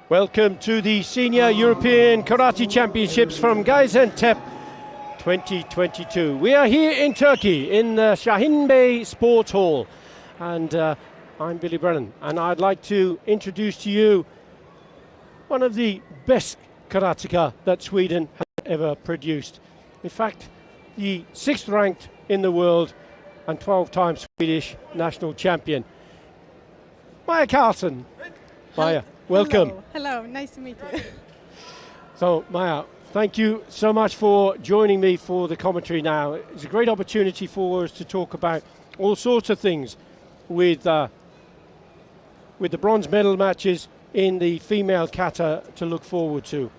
Welcome to the Senior European Karate Championships from Gaziantep 2022. We are here in Turkey in the Şahin Bey Sports Hall, and I'm Billy Brennan, and I'd like to introduce to you one of the best karateka that Sweden has ever produced. In fact, the 6th ranked in the world and 12-time Swedish national champion, Maja Karlsson. Maja, welcome. Hello, nice to meet you. So, Maja, thank you so much for joining me for the commentary now. It's a great opportunity for us to talk about all sorts of things with the bronze medal matches in the female kata to look forward to.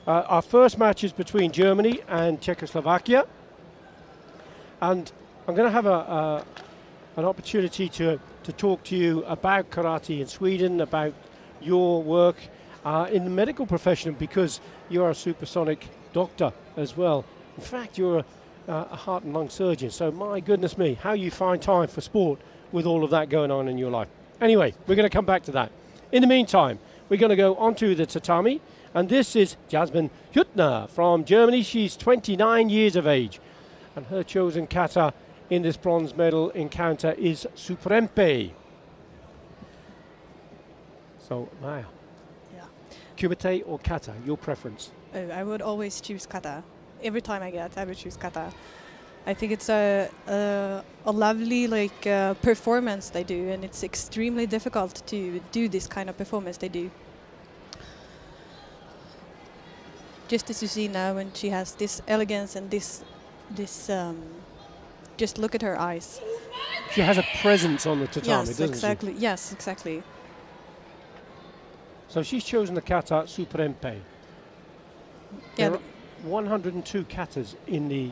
Our first match is between Germany and Czechoslovakia, and I'm going to have an opportunity to talk to you about karate in Sweden, about your work in the medical profession, because you're a supersonic doctor as well. In fact, you're a heart and lung surgeon, so my goodness me, how you find time for sport with all of that going on in your life. Anyway, we're going to come back to that. In the meantime, we're going to go onto the tatami, and this is Jasmine Gutner from Germany. She's 29 years of age, and her chosen kata in this bronze medal encounter is Superempe. So, Maja, Kumite or kata, your preference? Oh, I would always choose kata. Every time I would choose kata. I think it's a lovely performance they do, and it's extremely difficult to do this kind of performance they do. Just as you see now, when she has this elegance and this just look at her eyes. She has a presence on the tatami, doesn't exactly. she? Yes, exactly. So she's chosen the kata Superempe. Yeah. There are 102 katas in the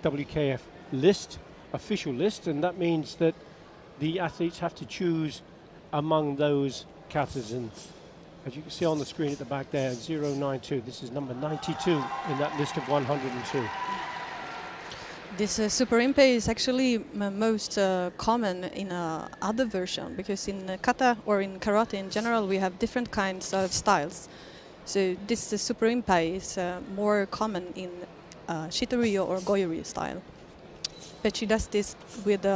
WKF list, official list, and that means that the athletes have to choose among those katas. And as you can see on the screen at the back there, 092, this is number 92 in that list of 102. This Superempe is actually most common in other version, because in kata or in karate in general we have different kinds of styles. So this Superempe is more common in Shitoryu or Goju-ryu style. But she does this with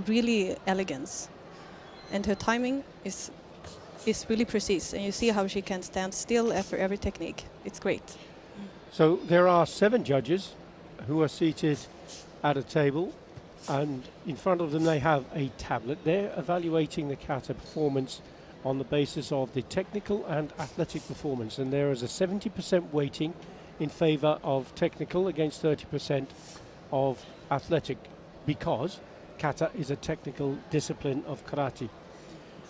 really elegance, and her timing is really precise, and you see how she can stand still after every technique. It's great. So there are 7 judges who are seated at a table, and in front of them they have a tablet. They're evaluating the kata performance on the basis of the technical and athletic performance, and there is a 70% weighting in favor of technical against 30% of athletic, because kata is a technical discipline of karate.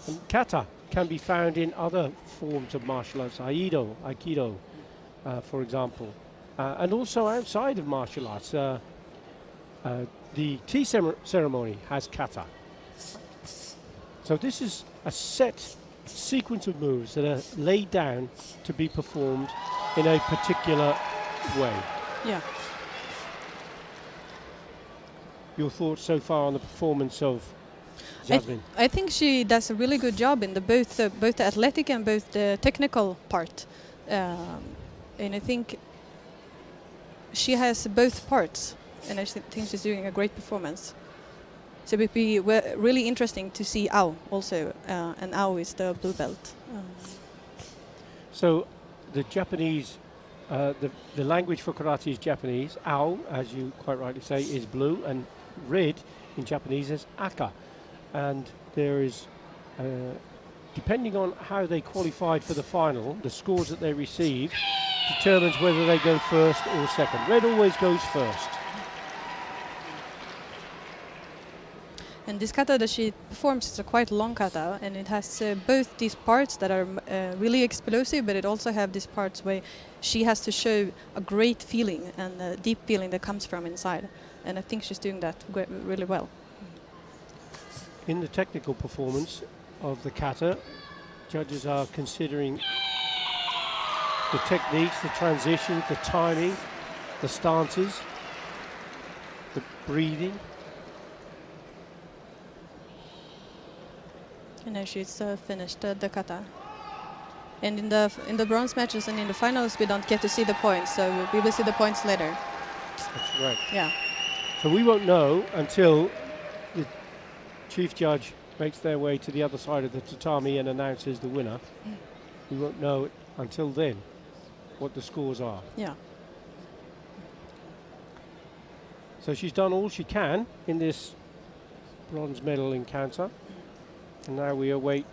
And kata can be found in other forms of martial arts, aikido, for example. And also outside of martial arts, the tea ceremony has kata. So this is a set sequence of moves that are laid down to be performed in a particular way. Yeah. Your thoughts so far on the performance of Jasmine? I think she does a really good job in both the athletic and both the technical part, and I think she has both parts, and I think she's doing a great performance. So it would be really interesting to see Ao also, and Ao is the blue belt. So the Japanese, the language for karate is Japanese. Ao, as you quite rightly say, is blue, and red in Japanese is aka. And there is, depending on how they qualified for the final, the scores that they received determines whether they go first or second. Red always goes first. And this kata that she performs is a quite long kata, and it has both these parts that are really explosive, but it also have these parts where she has to show a great feeling and a deep feeling that comes from inside. And I think she's doing that really well. In the technical performance of the kata, judges are considering the techniques, the transitions, the timing, the stances, the breathing. And now she's finished the kata. And in the bronze matches and in the finals, we don't get to see the points, so we will see the points later. That's right. Yeah. So we won't know until the chief judge makes their way to the other side of the tatami and announces the winner. We won't know until then what the scores are. Yeah. So she's done all she can in this bronze medal encounter. And now we await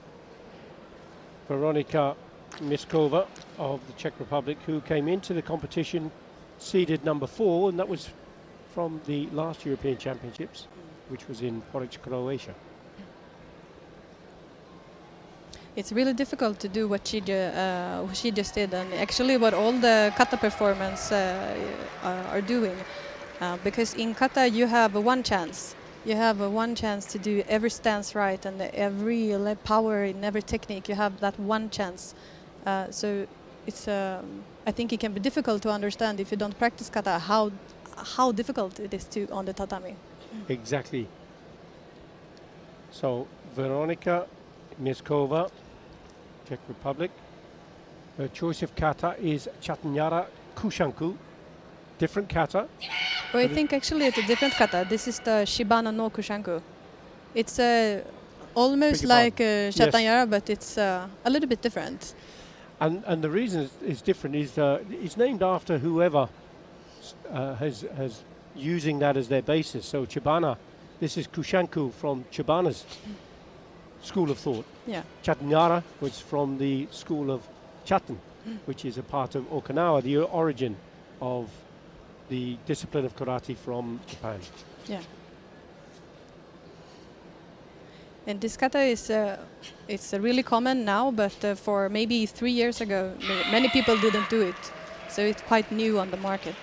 Veronika Miskova of the Czech Republic, who came into the competition seeded number 4, and that was from the last European Championships, which was in Porridge, Croatia. It's really difficult to do what she just did, and actually what all the kata performance are doing, because in kata you have one chance. You have one chance to do every stance right and every power in every technique. You have that one chance. So it's I think it can be difficult to understand if you don't practice kata how difficult it is to on the tatami. Exactly. So Veronika Miskova, Czech Republic. Her choice of kata is Chatanyara Kushanku. Different kata. Well, I think actually it's a different kata. This is the Shibana no Kushanku. It's almost like Chatanyara, yes, but it's a little bit different. And the reason it's different is it's named after whoever has using that as their basis. So Chibana, this is Kushanku from Chibana's school of thought. Yeah. Chatanyara was from the school of Chatan, which is a part of Okinawa, the origin of the discipline of karate from Japan. Yeah. And this kata is it's really common now, but for maybe 3 years ago, many people didn't do it. So it's quite new on the market,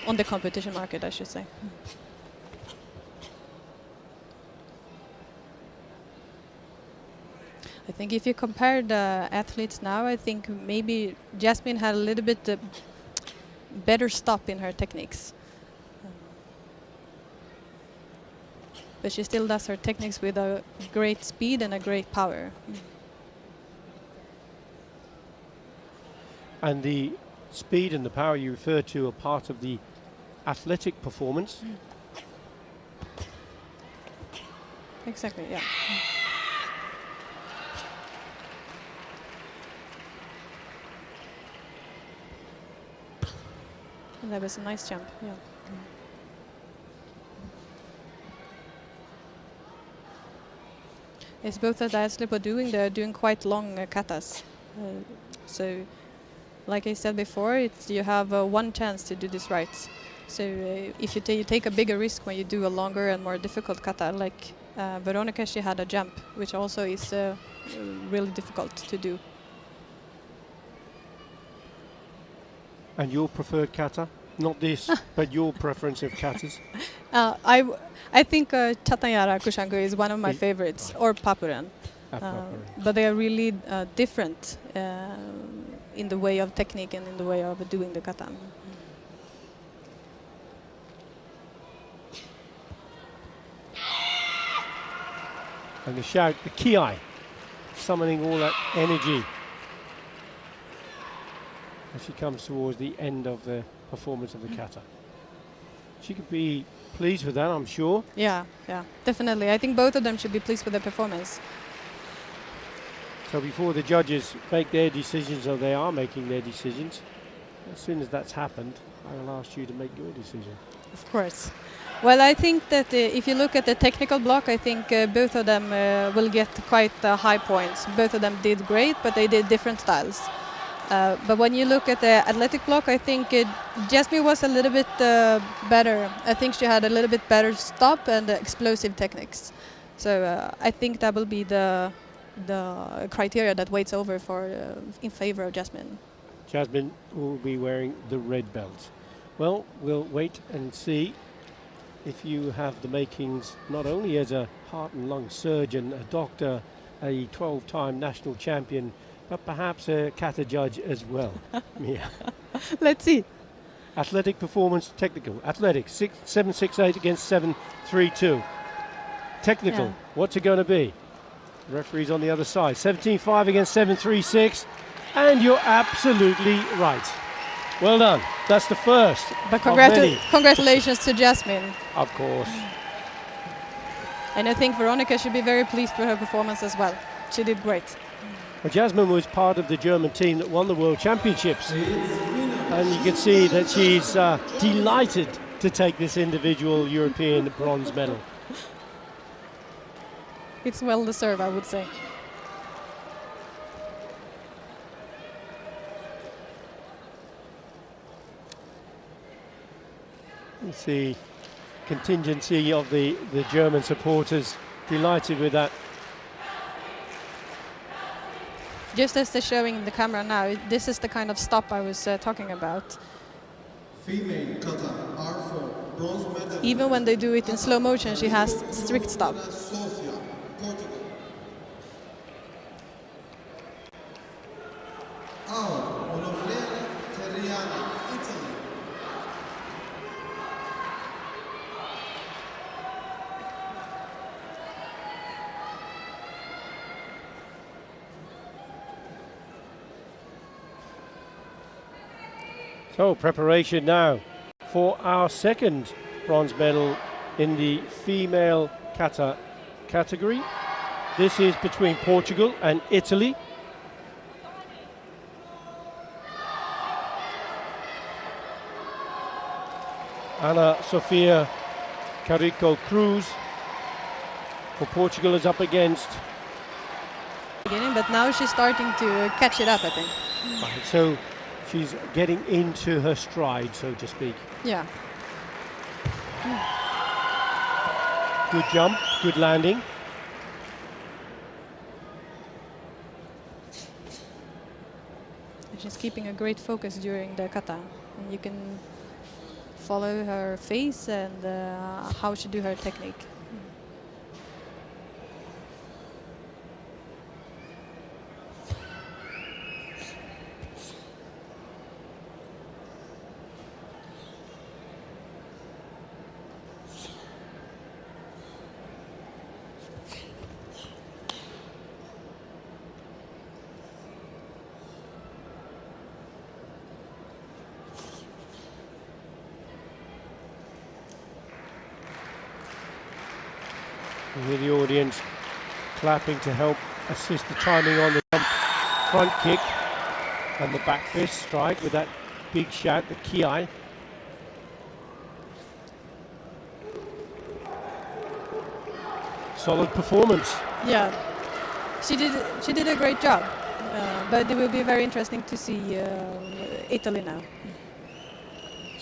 on the competition market, I should say. I think if you compare the athletes now, I think maybe Jasmine had a little bit better stop in her techniques. But she still does her techniques with a great speed and a great power. And the speed and the power you refer to are part of the athletic performance. Exactly, yeah. And that was a nice jump, yeah. As both of the athletes were doing, they're doing quite long katas. So, like I said before, you have one chance to do this right. So if you take a bigger risk when you do a longer and more difficult kata, like Veronika, she had a jump, which also is really difficult to do. And your preferred kata? Not this, but your preference of katas? I think Chatanyara Kushanku is one of my favorites, or Papuran. But they are really different in the way of technique and in the way of doing the kata. And the shout, the kiai, summoning all that energy as she comes towards the end of the performance of the kata. She could be pleased with that, I'm sure. Yeah, definitely. I think both of them should be pleased with their performance. So before the judges make their decisions, or they are making their decisions, as soon as that's happened, I'll ask you to make your decision. Of course. Well, I think that if you look at the technical block, I think both of them will get quite high points. Both of them did great, but they did different styles. But when you look at the athletic block, I think Jasmine was a little bit better. I think she had a little bit better stop and explosive techniques. So I think that will be the criteria that weighs over in favor of Jasmine. Jasmine will be wearing the red belt. Well, we'll wait and see if you have the makings not only as a heart and lung surgeon, a doctor, a 12-time national champion, but perhaps a kata judge as well. Yeah. Let's see. Athletic performance, technical. Athletics, 7.68 against 7.32. Technical, What's it going to be? Referee's on the other side. 17-5 against 7-3-6. And you're absolutely right. Well done. That's the first. But of many. congratulations to Jasmine. Of course. And I think Veronica should be very pleased with her performance as well. She did great. Well, Jasmine was part of the German team that won the World Championships. And you can see that she's delighted to take this individual European bronze medal. It's well deserved, I would say. You see contingency of the German supporters delighted with that. Just as they're showing in the camera now, this is the kind of stop I was talking about. Female kata R4 bronze medal. Even when they do it in slow motion, she has strict stop. Sofia, Portugal. Out, Onofreda Terriana, Italy. So preparation now for our second bronze medal in the female kata category. This is between Portugal and Italy. Ana Sofia Carico Cruz for Portugal is up against. But now she's starting to catch it up, I think. Right, so she's getting into her stride, so to speak. Yeah. Good jump, good landing. She's keeping a great focus during the kata. And you can follow her face and how she do her technique. You hear the audience clapping to help assist the timing on the jump, front kick and the back fist strike with that big shout, the kiai. Solid performance. Yeah, she did a great job. But it will be very interesting to see Italy now.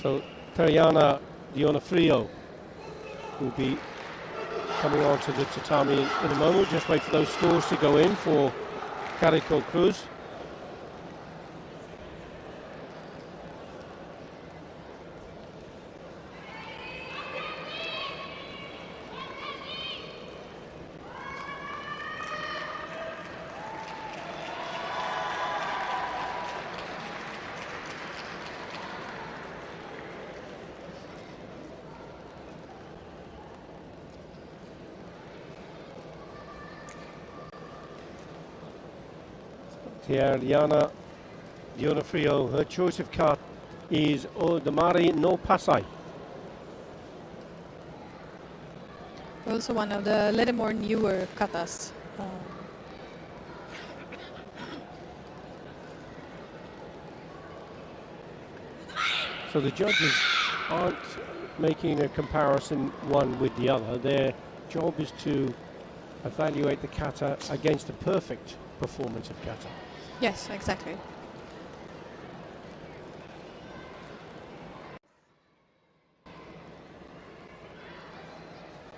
So Periana Dionofrio will be coming on to the tatami in a moment. Just wait for those scores to go in for Carico Cruz. Tiariana Dionofrio, her choice of card is Odamari no Pasai. Also one of the little more newer katas. So the judges aren't making a comparison one with the other. Their job is to evaluate the kata against the perfect performance of kata. Yes, exactly.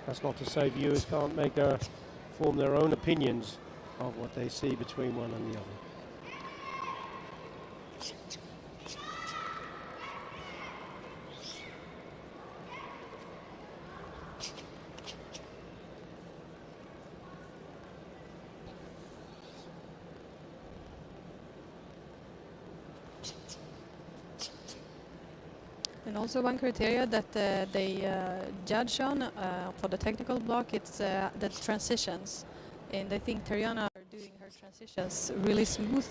That's not to say viewers can't form their own opinions of what they see between one and the other. And also one criteria that they judge on for the technical block, it's the transitions. And I think Tariana are doing her transitions really smooth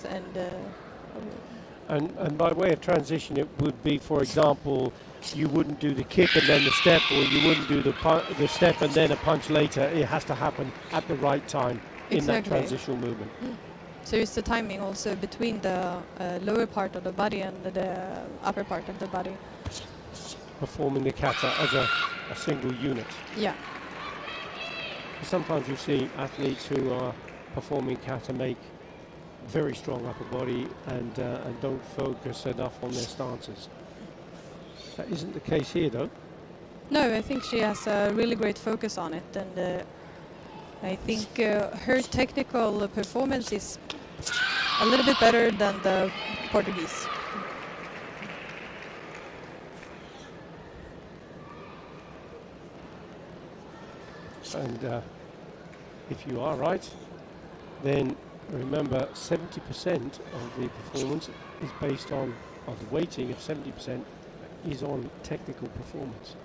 And by way of transition, it would be, for example, you wouldn't do the kick and then the step, or you wouldn't do the step and then a punch later. It has to happen at the right time in that Exactly. transitional movement. so it's the timing also between the lower part of the body and the upper part of the body. Performing the kata as a single unit. Yeah. Sometimes you see athletes who are performing kata make very strong upper body and don't focus enough on their stances. That isn't the case here, though. No, I think she has a really great focus on it, and I think her technical performance is a little bit better than the Portuguese. And if you are right, then remember 70% of the performance is based on, or the weighting of 70% is on technical performance.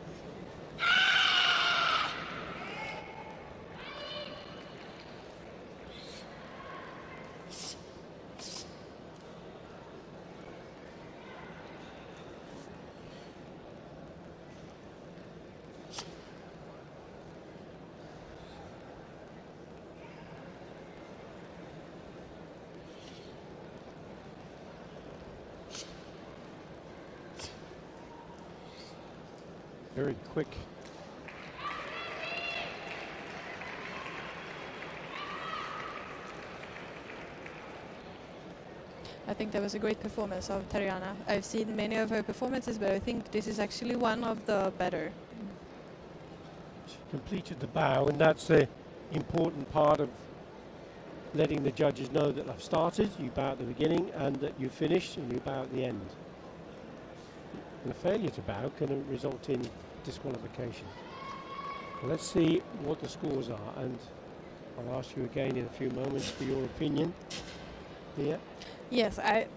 Very quick. I think that was a great performance of Tariana. I've seen many of her performances, but I think this is actually one of the better. She completed the bow, and that's the important part of letting the judges know that I've started, you bow at the beginning, and that you finished and you bow at the end. And a failure to bow can result in disqualification. Well, let's see what the scores are, and I'll ask you again in a few moments for your opinion here. Yes, I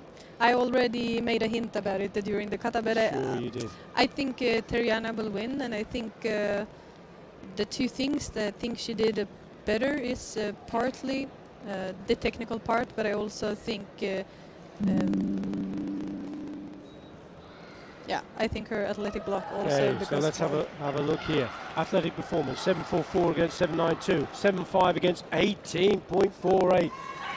already made a hint about it during the kata, but Sure you did. I think Tariana will win, and I think the two things that I think she did better is partly the technical part, but I also think I think her athletic block also. Okay, so let's have a look here. Athletic performance, 7.44 against 7.92, 7.5 against 18.48.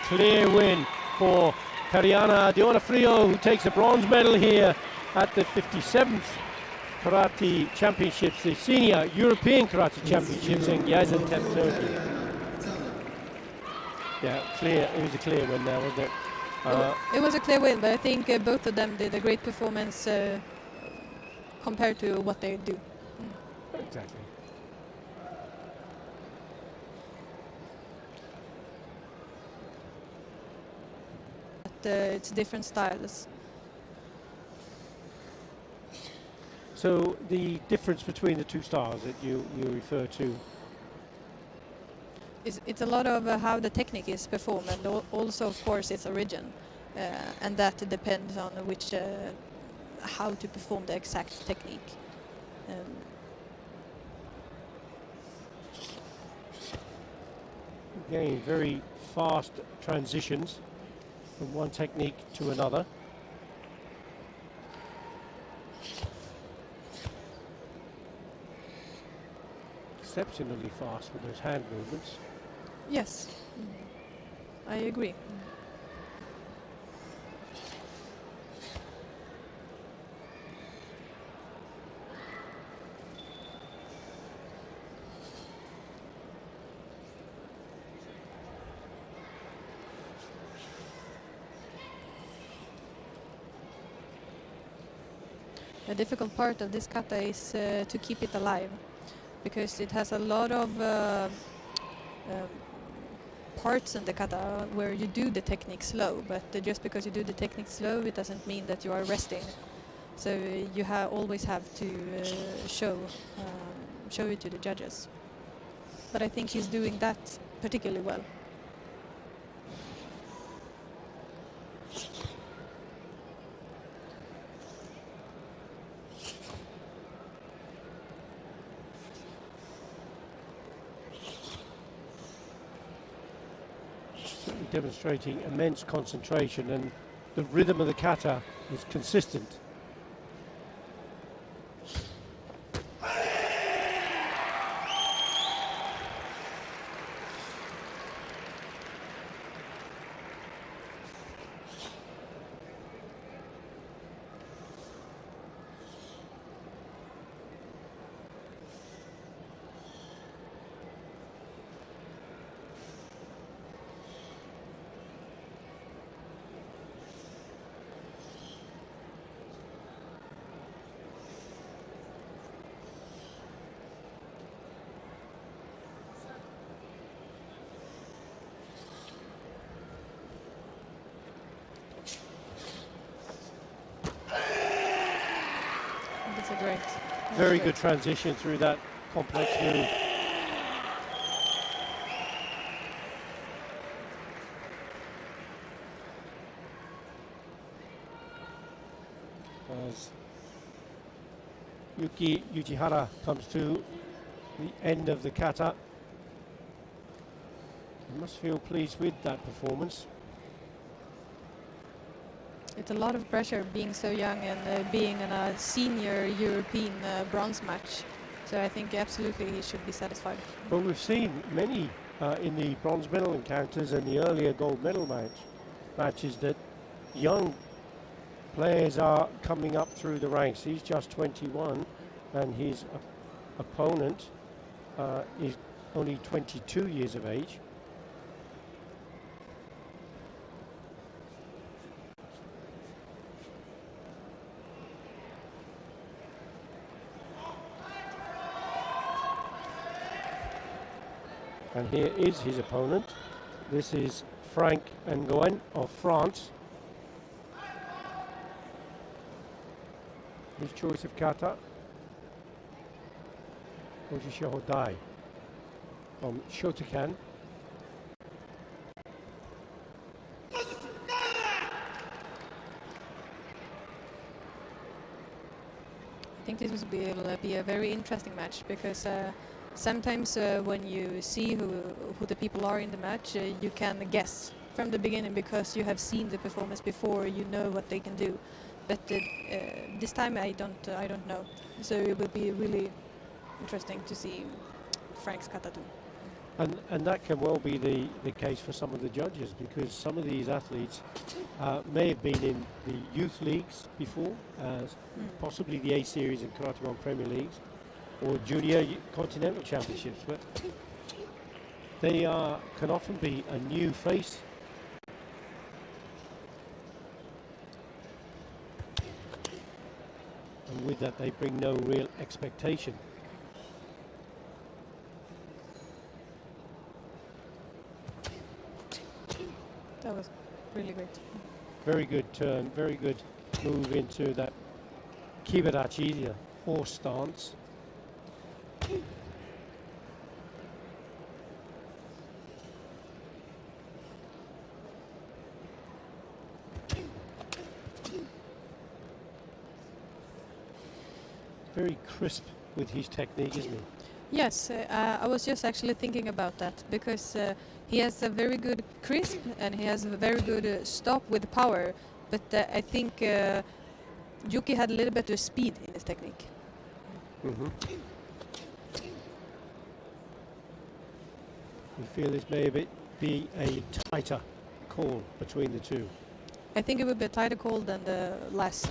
Clear win for Tariana Dionafrio, who takes the bronze medal here at the 57th Karate Championships, the Senior European Karate Championships in Gaziantep, Turkey. Yeah, clear. It was a clear win there, wasn't it? It was a clear win, but I think both of them did a great performance compared to what they do. Exactly. But it's different styles. So the difference between the two styles that you refer to. It's a lot of how the technique is performed, and also, of course, its origin, and that depends on which how to perform the exact technique. Again, very fast transitions from one technique to another. Exceptionally fast with those hand movements. Yes, I agree. The difficult part of this kata is to keep it alive, because it has a lot of parts in the kata where you do the technique slow, but just because you do the technique slow, it doesn't mean that you are resting. So you always have to show it to the judges. But I think he's doing that particularly well. demonstrating immense concentration, and the rhythm of the kata is consistent. That's a great. Very good transition through that complex move. As Yuki Uchihara comes to the end of the kata, he must feel pleased with that performance. It's a lot of pressure being so young and being in a senior European bronze match. So I think absolutely he should be satisfied. Well, we've seen many in the bronze medal encounters and the earlier gold medal matches that young players are coming up through the ranks. He's just 21 and his opponent is only 22 years of age. And here is his opponent. This is Frank Nguyen of France. His choice of kata, Ojisho Hodai from Shotokan. I think this will be able to be a very interesting match because sometimes when you see who the people are in the match, you can guess from the beginning because you have seen the performance before. You know what they can do, but this time I don't know. So it will be really interesting to see Frank's kata too. And that can well be the case for some of the judges, because some of these athletes may have been in the youth leagues before, possibly the A Series and Karate One Premier Leagues, or junior continental championships, but they can often be a new face. And with that they bring no real expectation. That was really great. Very good turn, very good move into that kibarachi, the horse stance. Very crisp with his technique, isn't he? Yes, I was just actually thinking about that because he has a very good crisp and he has a very good stop with power, but I think Yuki had a little bit of speed in his technique. Mm-hmm. You feel this may be a tighter call between the two? I think it would be a tighter call than the last.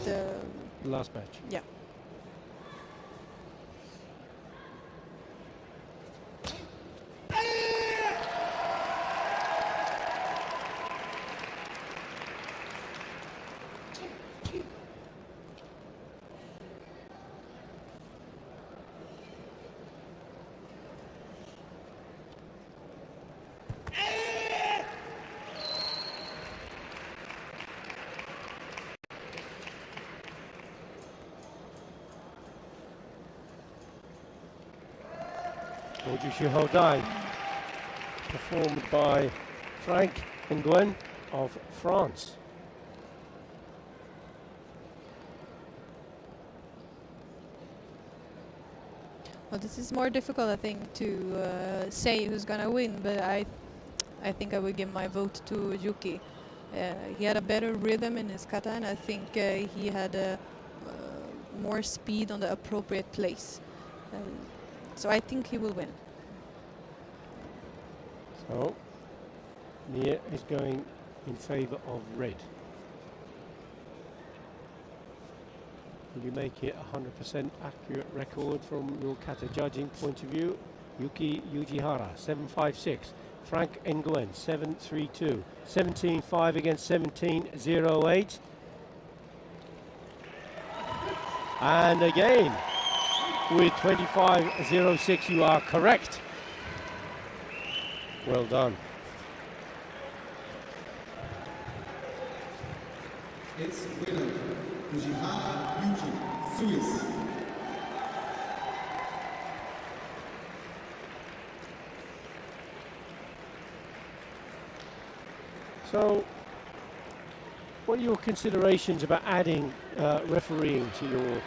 Last match. Yeah. Ojisho Hodai, performed by Frank Nguyen of France. Well, this is more difficult, I think, to say who's gonna win, but I think I would give my vote to Yuki. He had a better rhythm in his kata, and I think he had more speed on the appropriate place. So I think he will win. So, Mia is going in favor of red. Will you make it 100% accurate record from your kata judging point of view? Yuki Yujihara, 7.56. Frank Nguyen, 7.32. 17.5 against 17.08. And again, with 25.06, you are correct. Well done. Its winner, Fujihara Yuki, Swiss. So, what are your considerations about adding refereeing to your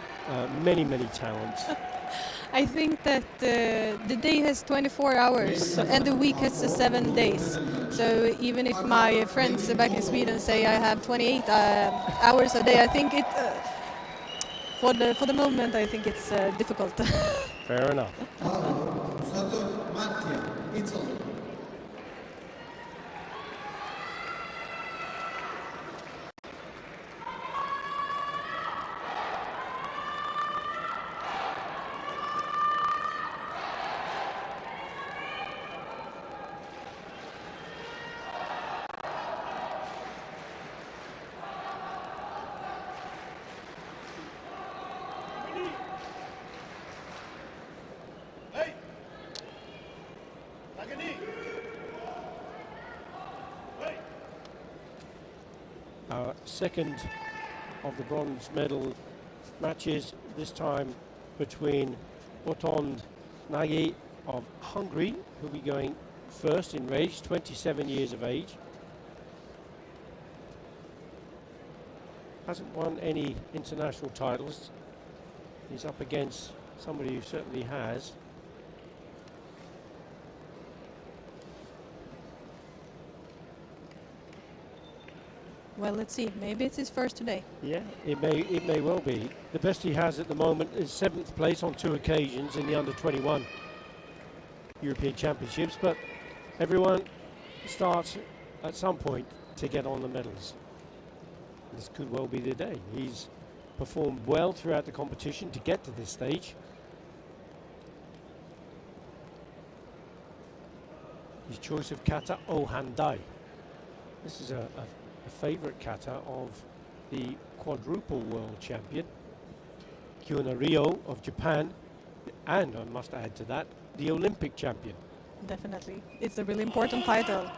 many, many talents? I think that the day has 24 hours and the week has 7 days. So even if my friends back in Sweden say I have 28 hours a day, I think it for the moment I think it's difficult. Fair enough. Paolo Mattia, Italy. Our second of the bronze medal matches, this time between Botond Nagy of Hungary, who'll be going first in race, 27 years of age. Hasn't won any international titles. He's up against somebody who certainly has. Well, let's see. Maybe it's his first today. Yeah, it may well be. The best he has at the moment is 7th place on 2 occasions in the under-21 European Championships, but everyone starts at some point to get on the medals. This could well be the day. He's performed well throughout the competition to get to this stage. His choice of kata, Ohandai. This is a favourite kata of the quadruple world champion, Kyona Ryo of Japan, and I must add to that, the Olympic champion. Definitely. It's a really important title.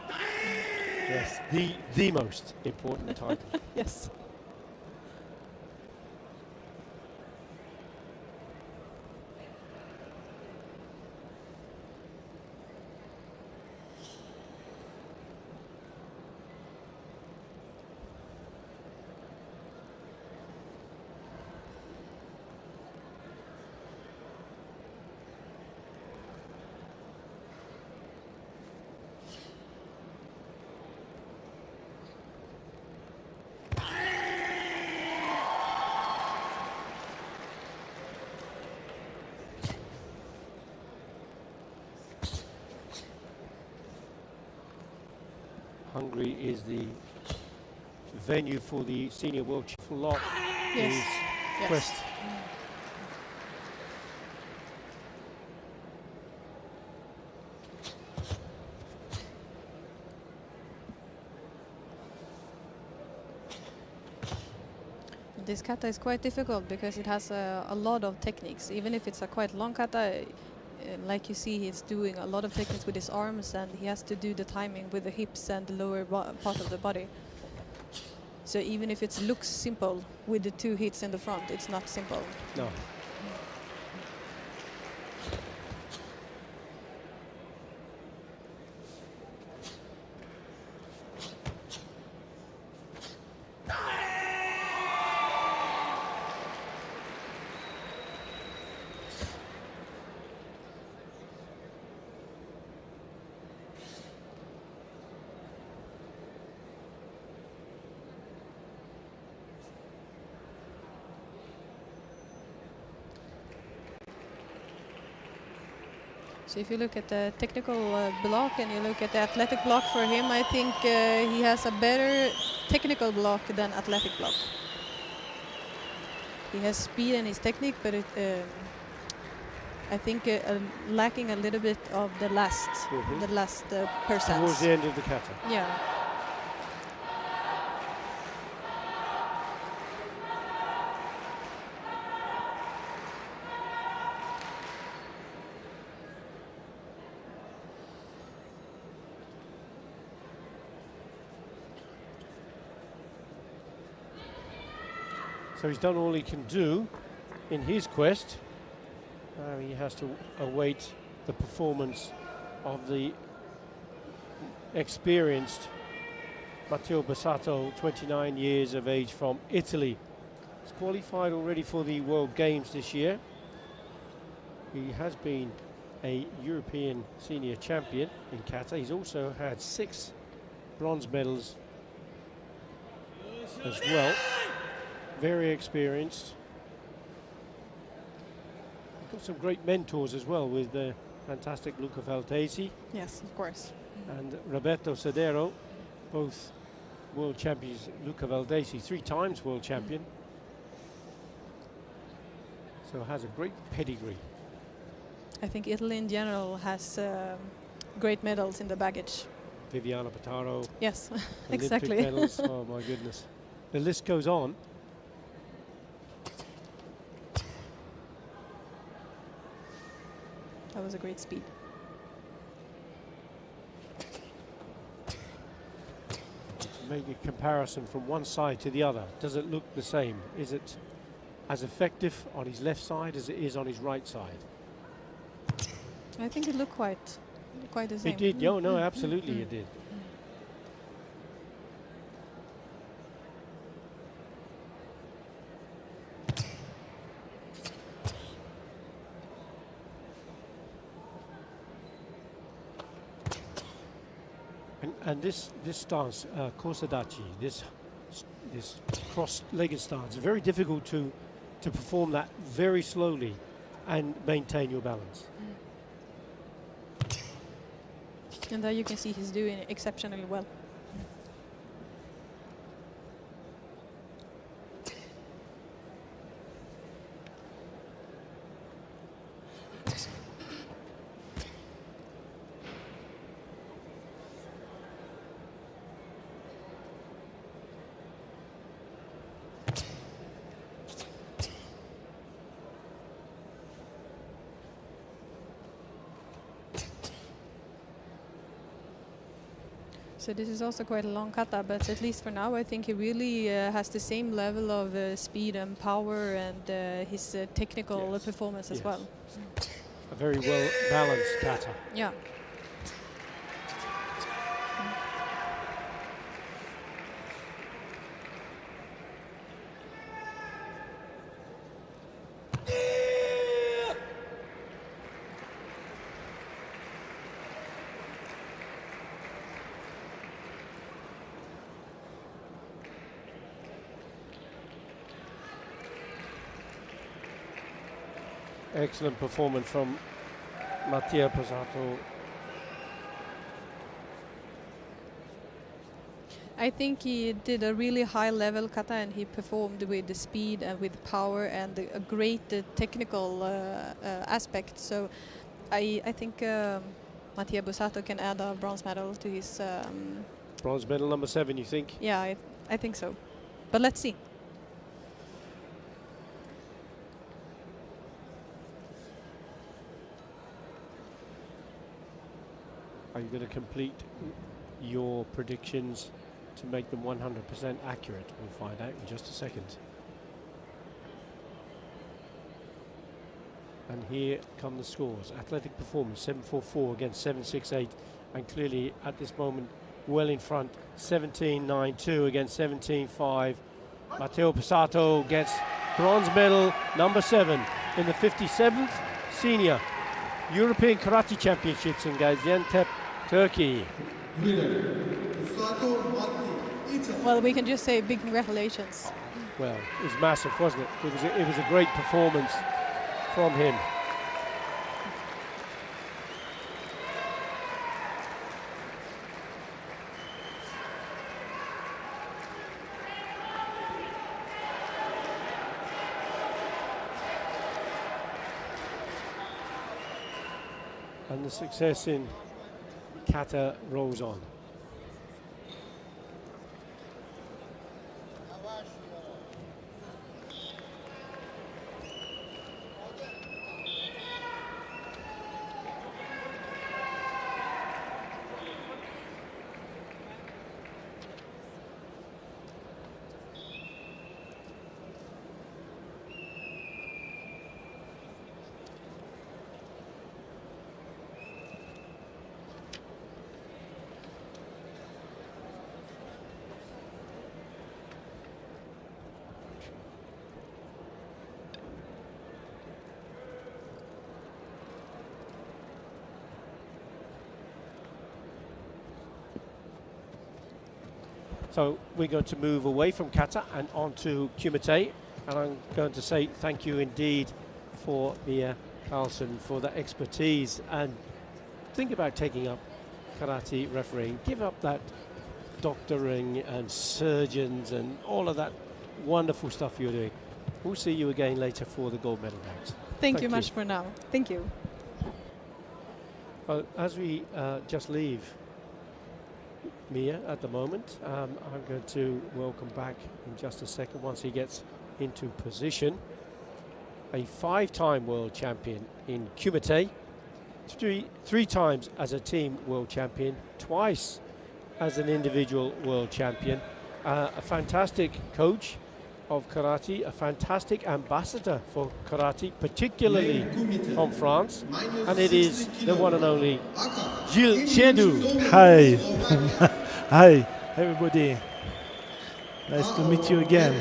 Yes, the most important title. Yes. Hungary is the venue for the senior world championship lot. Yes. Is Yes. Quest. This kata is quite difficult because it has a lot of techniques. Even if it's a quite long kata, like you see, he's doing a lot of techniques with his arms, and he has to do the timing with the hips and the lower part of the body. So even if it looks simple with the 2 hits in the front, it's not simple. No. So if you look at the technical block and you look at the athletic block for him, I think he has a better technical block than athletic block. He has speed and his technique, but I think lacking a little bit of the last percent. Towards the end of the kata. Yeah. So he's done all he can do in his quest. Now he has to await the performance of the experienced Matteo Bassato, 29 years of age, from Italy. He's qualified already for the World Games this year. He has been a European senior champion in kata. He's also had 6 bronze medals as well. Very experienced. Got some great mentors as well, with the fantastic Luca Valtesi. Yes, of course. And Roberto Sedero, both world champions. Luca Valtesi, 3 times world champion. So has a great pedigree. I think Italy in general has great medals in the baggage. Viviana Pataro. Yes, Olympic exactly. medals. Oh my goodness. The list goes on. That was a great speed. To make a comparison from one side to the other, does it look the same? Is it as effective on his left side as it is on his right side? I think it looked quite the same. It did. No, absolutely it did. And this stance, Kosadachi, this cross-legged stance, is very difficult to perform that very slowly and maintain your balance. And there you can see he's doing exceptionally well. So this is also quite a long kata, but at least for now I think he really has the same level of speed and power and his technical performance as well. A very well balanced kata. Yeah. Excellent performance from Matteo Bassato. I think he did a really high level kata and he performed with the speed and with power and a great technical aspect. So I think Matteo Bassato can add a bronze medal to his... Bronze medal number 7, you think? Yeah, I think so. But let's see. Are you going to complete your predictions to make them 100% accurate? We'll find out in just a second. And here come the scores. Athletic performance 7.44 against 7.68, and clearly at this moment well in front. 17.92 against 17.5. Matteo Bassato gets bronze medal number 7 in the 57th Senior European Karate Championships in Gaziantep, Turkey. Well, we can just say big congratulations. Well, it was massive, wasn't it? It was a great performance from him. and the success in kata rolls on. So we're going to move away from kata and on to kumite, and I'm going to say thank you indeed for Mia Carlson for that expertise, and think about taking up karate refereeing. Give up that doctoring and surgeons and all of that wonderful stuff you're doing. We'll see you again later for the gold medal bouts. Thank you much for now. Thank you. Well, as we just leave Mia at the moment, I'm going to welcome back in just a second once he gets into position. A 5-time world champion in Kumite, three times as a team world champion, twice as an individual world champion, a fantastic coach of karate, a fantastic ambassador for karate, particularly from France, and it is the one and only Gilles Chedou. Hi. Hi, everybody. Nice to meet you again.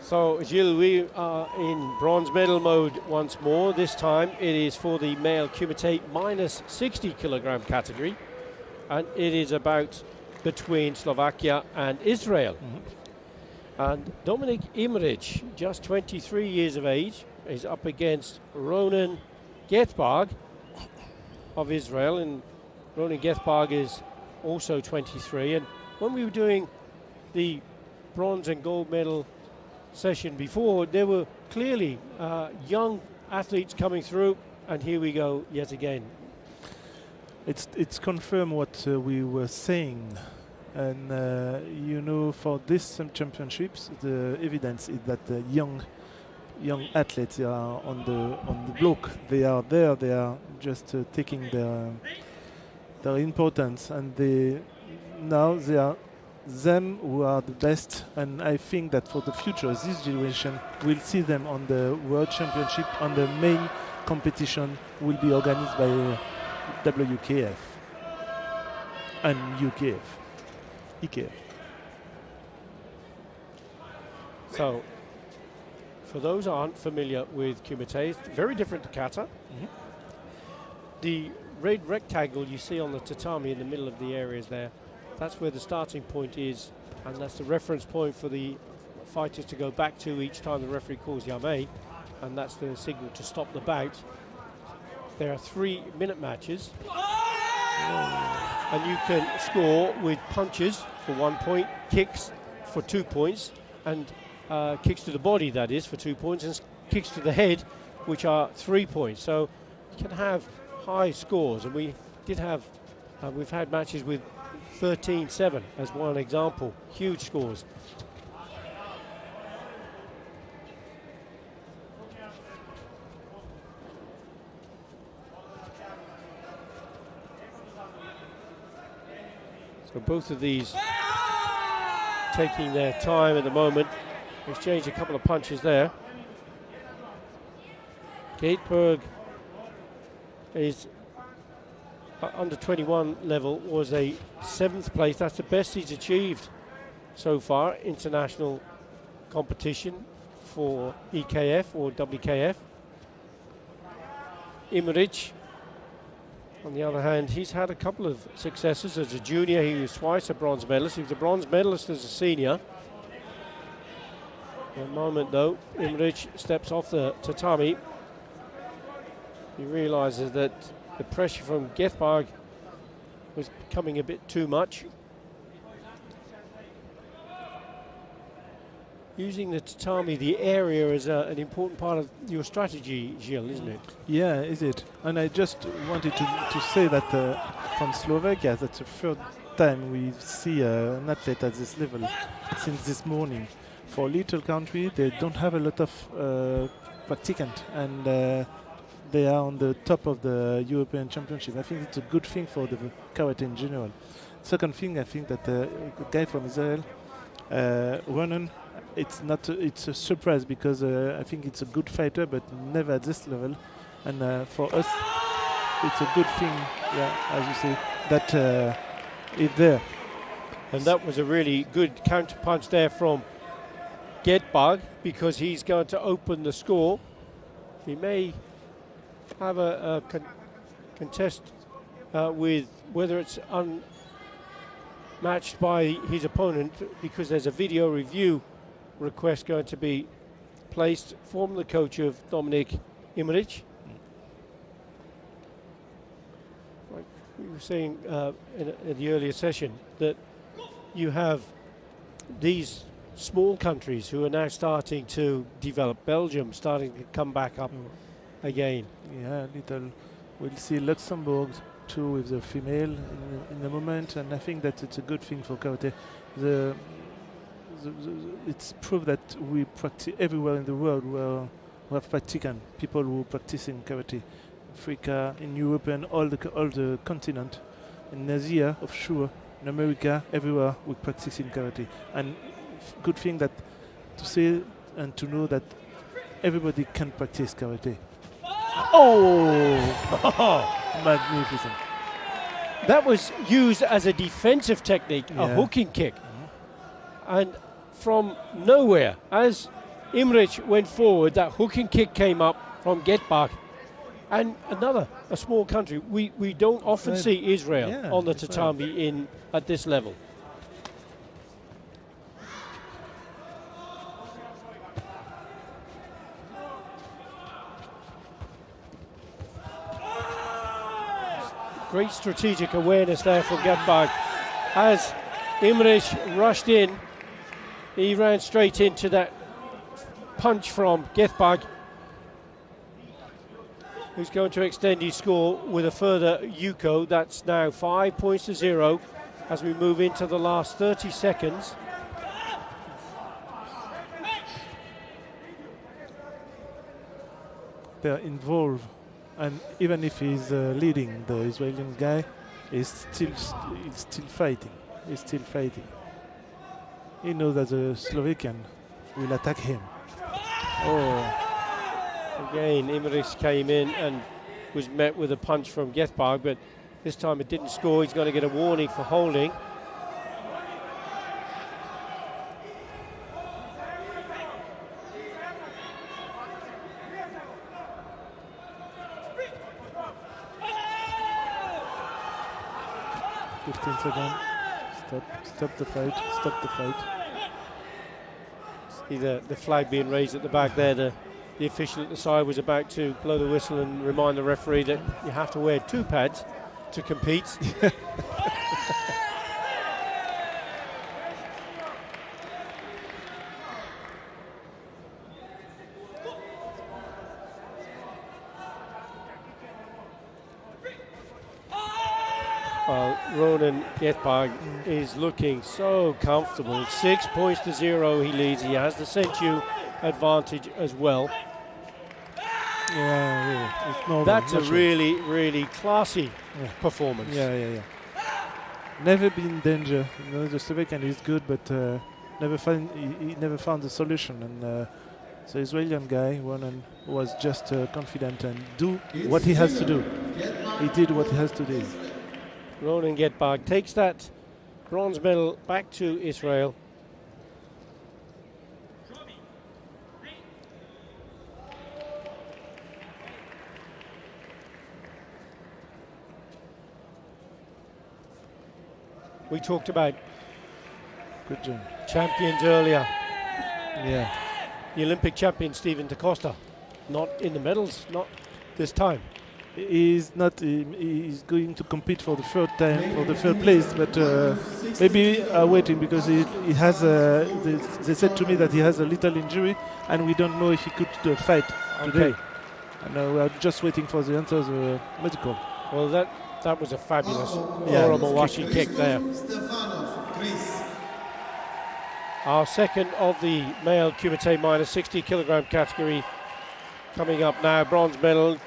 So, Gilles, we are in bronze medal mode once more. This time it is for the male Kumite minus 60 kilogram category, and it is about between Slovakia and Israel. And Dominik Imrich, just 23 years of age, is up against Ronan Gethbag of Israel, and Ronan Gethbag is also 23. And when we were doing the bronze and gold medal session before, there were clearly young athletes coming through, and here we go yet again. It's confirmed what we were saying, and you know, for this championships, the evidence is that the young athletes are on the block. They are there. They are just taking their importance, and they are them who are the best. And I think that for the future, this generation will see them on the World Championship, and the main competition will be organized by WKF and UKF, EKF. So, for those who aren't familiar with Kumite, it's very different to kata. The red rectangle you see on the tatami in the middle of the areas there, that's where the starting point is, and that's the reference point for the fighters to go back to each time the referee calls Yame, and that's the signal to stop the bout. There are 3-minute matches, and you can score with punches for 1 point, kicks for 2 points, and kicks to the body, that is, for 2 points, and kicks to the head, which are 3 points. So you can have high scores, and we did have, we've had matches with 13-7 as one example, huge scores. So both of these taking their time at the moment. Exchange a couple of punches there. Gateberg is under 21 level, was a 7th place. That's the best he's achieved so far, international competition for EKF or WKF. Imrich, on the other hand, he's had a couple of successes. As a junior, he was twice a bronze medalist. He was a bronze medalist as a senior. At the moment, though, Imrich steps off the tatami. He realizes that the pressure from Gethbag was becoming a bit too much. using the tatami, the area, is an important part of your strategy, Gilles, isn't it? Yeah, is it? And I just wanted to say that from Slovakia, that's the third time we see an athlete at this level since this morning. For a little country, they don't have a lot of practicant, and they are on the top of the European Championship. I think it's a good thing for the karate in general. Second thing, I think that the guy from Israel, Ronan, it's a surprise because I think it's a good fighter, but never at this level. And for us, it's a good thing, as you say, that it's there. And that was a really good counterpunch there from Getbag, because he's going to open the score. He may have a contest with whether it's unmatched by his opponent, because there's a video review request going to be placed from the coach of Dominik Imrich. Like we were saying in the earlier session, that you have these small countries who are now starting to develop. Belgium starting to come back up again. Yeah, little. We'll see Luxembourg too with the female in the moment, and I think that it's a good thing for karate. It's proof that we practice everywhere in the world where we have practicant people who practice in karate. Africa, in Europe, and all the continent. In Asia, offshore, in America, everywhere we practice in karate. And good thing that to say and to know that everybody can practice karate. Oh, magnificent! That was used as a defensive technique, a hooking kick. And from nowhere, as Imrich went forward, that hooking kick came up from Getbach. And a small country. We don't often see Israel on the tatami at this level. Great strategic awareness there from Getbag. As Imrich rushed in, he ran straight into that punch from Getbag, who's going to extend his score with a further Yuko. That's now 5-0 as we move into the last 30 seconds. They're involved, and even if he's leading, the Israeli guy is still fighting. He's still fighting. He knows that the Slovakian will attack him. Oh. Again, Imrich came in and was met with a punch from Getbag, but this time it didn't score. He's going to get a warning for holding. Stop the fight. Stop the fight. See the flag being raised at the back there. The official at the side was about to blow the whistle and remind the referee that you have to wear 2 pads to compete. Well, Ronan Getbag is looking so comfortable. 6-0 he leads. He has the Senchu advantage as well. Yeah. That's a really, really classy performance. Yeah. Never been in danger. You know, the Slovakian is good, but he never found the solution. And the Israeli guy, Ronan, was just confident and do what he has to do. He did what he has to do. Ronan Getbag takes that bronze medal back to Israel. We talked about good job champions earlier. Yeah. The Olympic champion Stephen Costa, not in the medals, not this time. he's not. He's going to compete for the third time for the third place, but maybe waiting because he has. They said to me that he has a little injury, and we don't know if he could fight today. And we are just waiting for the answers medical. Well, that was a fabulous Oromawashi kick there. Stefanov, Greece. Our second of the male Kumite minus 60 kilogram category coming up now. Bronze medal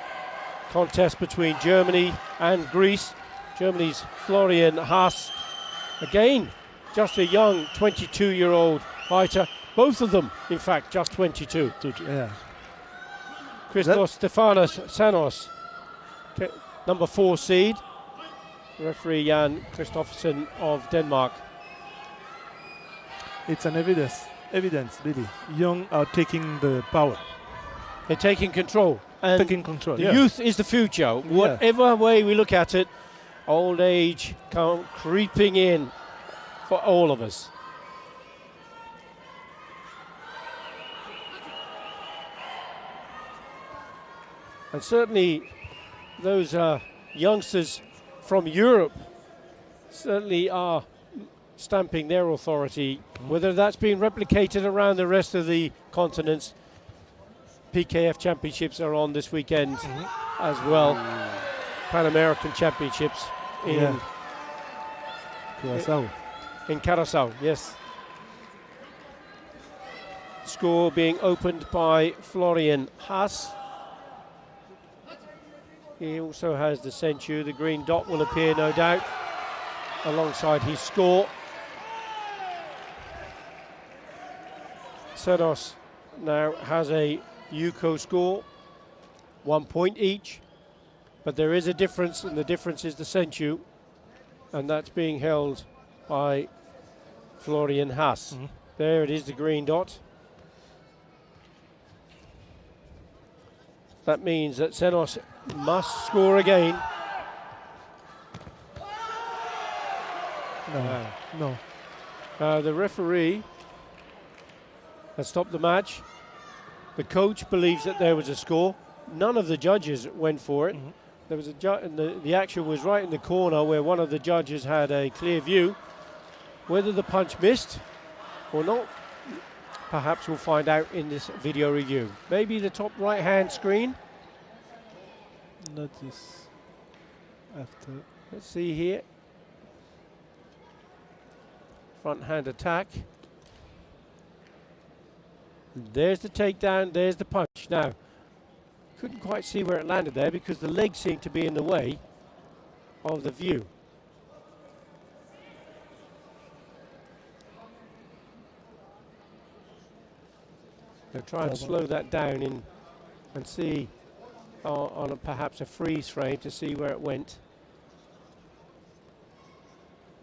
contest between Germany and Greece. Germany's Florian Haas, again, just a young 22-year-old fighter. Both of them, in fact, just 22. Yeah. Christos Stefanos Sanos, number 4 seed. Referee Jan Kristoffersen of Denmark. It's an evidence, really. Young are taking the power. They're taking control. And taking control. The youth is the future. Whatever way we look at it, old age creeping in for all of us. And certainly those youngsters from Europe certainly are stamping their authority. Whether that's being replicated around the rest of the continents, PKF Championships are on this weekend as well. Pan American Championships in Curacao. In Curacao, yes. Score being opened by Florian Haas. He also has the Senchu. The green dot will appear, no doubt, alongside his score. Senos now has a Yuko score, 1 point each, but there is a difference, and the difference is the Senchu, and that's being held by Florian Haas. There it is, the green dot. That means that Senos must score again. No. The referee has stopped the match. The coach believes that there was a score. None of the judges went for it. There was a and the action was right in the corner where one of the judges had a clear view. Whether the punch missed or not, perhaps we'll find out in this video review. Maybe the top right-hand screen. Notice after. Let's see here. Front hand attack. There's the takedown, there's the punch. Now, couldn't quite see where it landed there because the legs seemed to be in the way of the view. They'll try and slow that down in and see on perhaps a freeze frame to see where it went.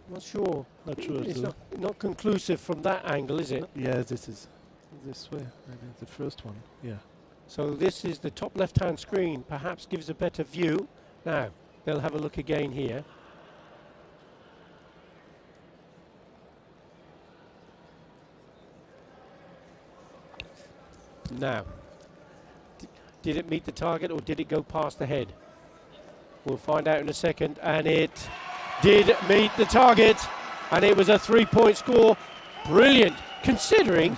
Not sure. It's not conclusive from that angle, is it? Yeah, this is this way. Maybe the first one. Yeah. So this is the top left-hand screen. Perhaps gives a better view. Now they'll have a look again here. Now, did it meet the target or did it go past the head? We'll find out in a second, and it did meet the target, and it was a 3-point score. Brilliant, considering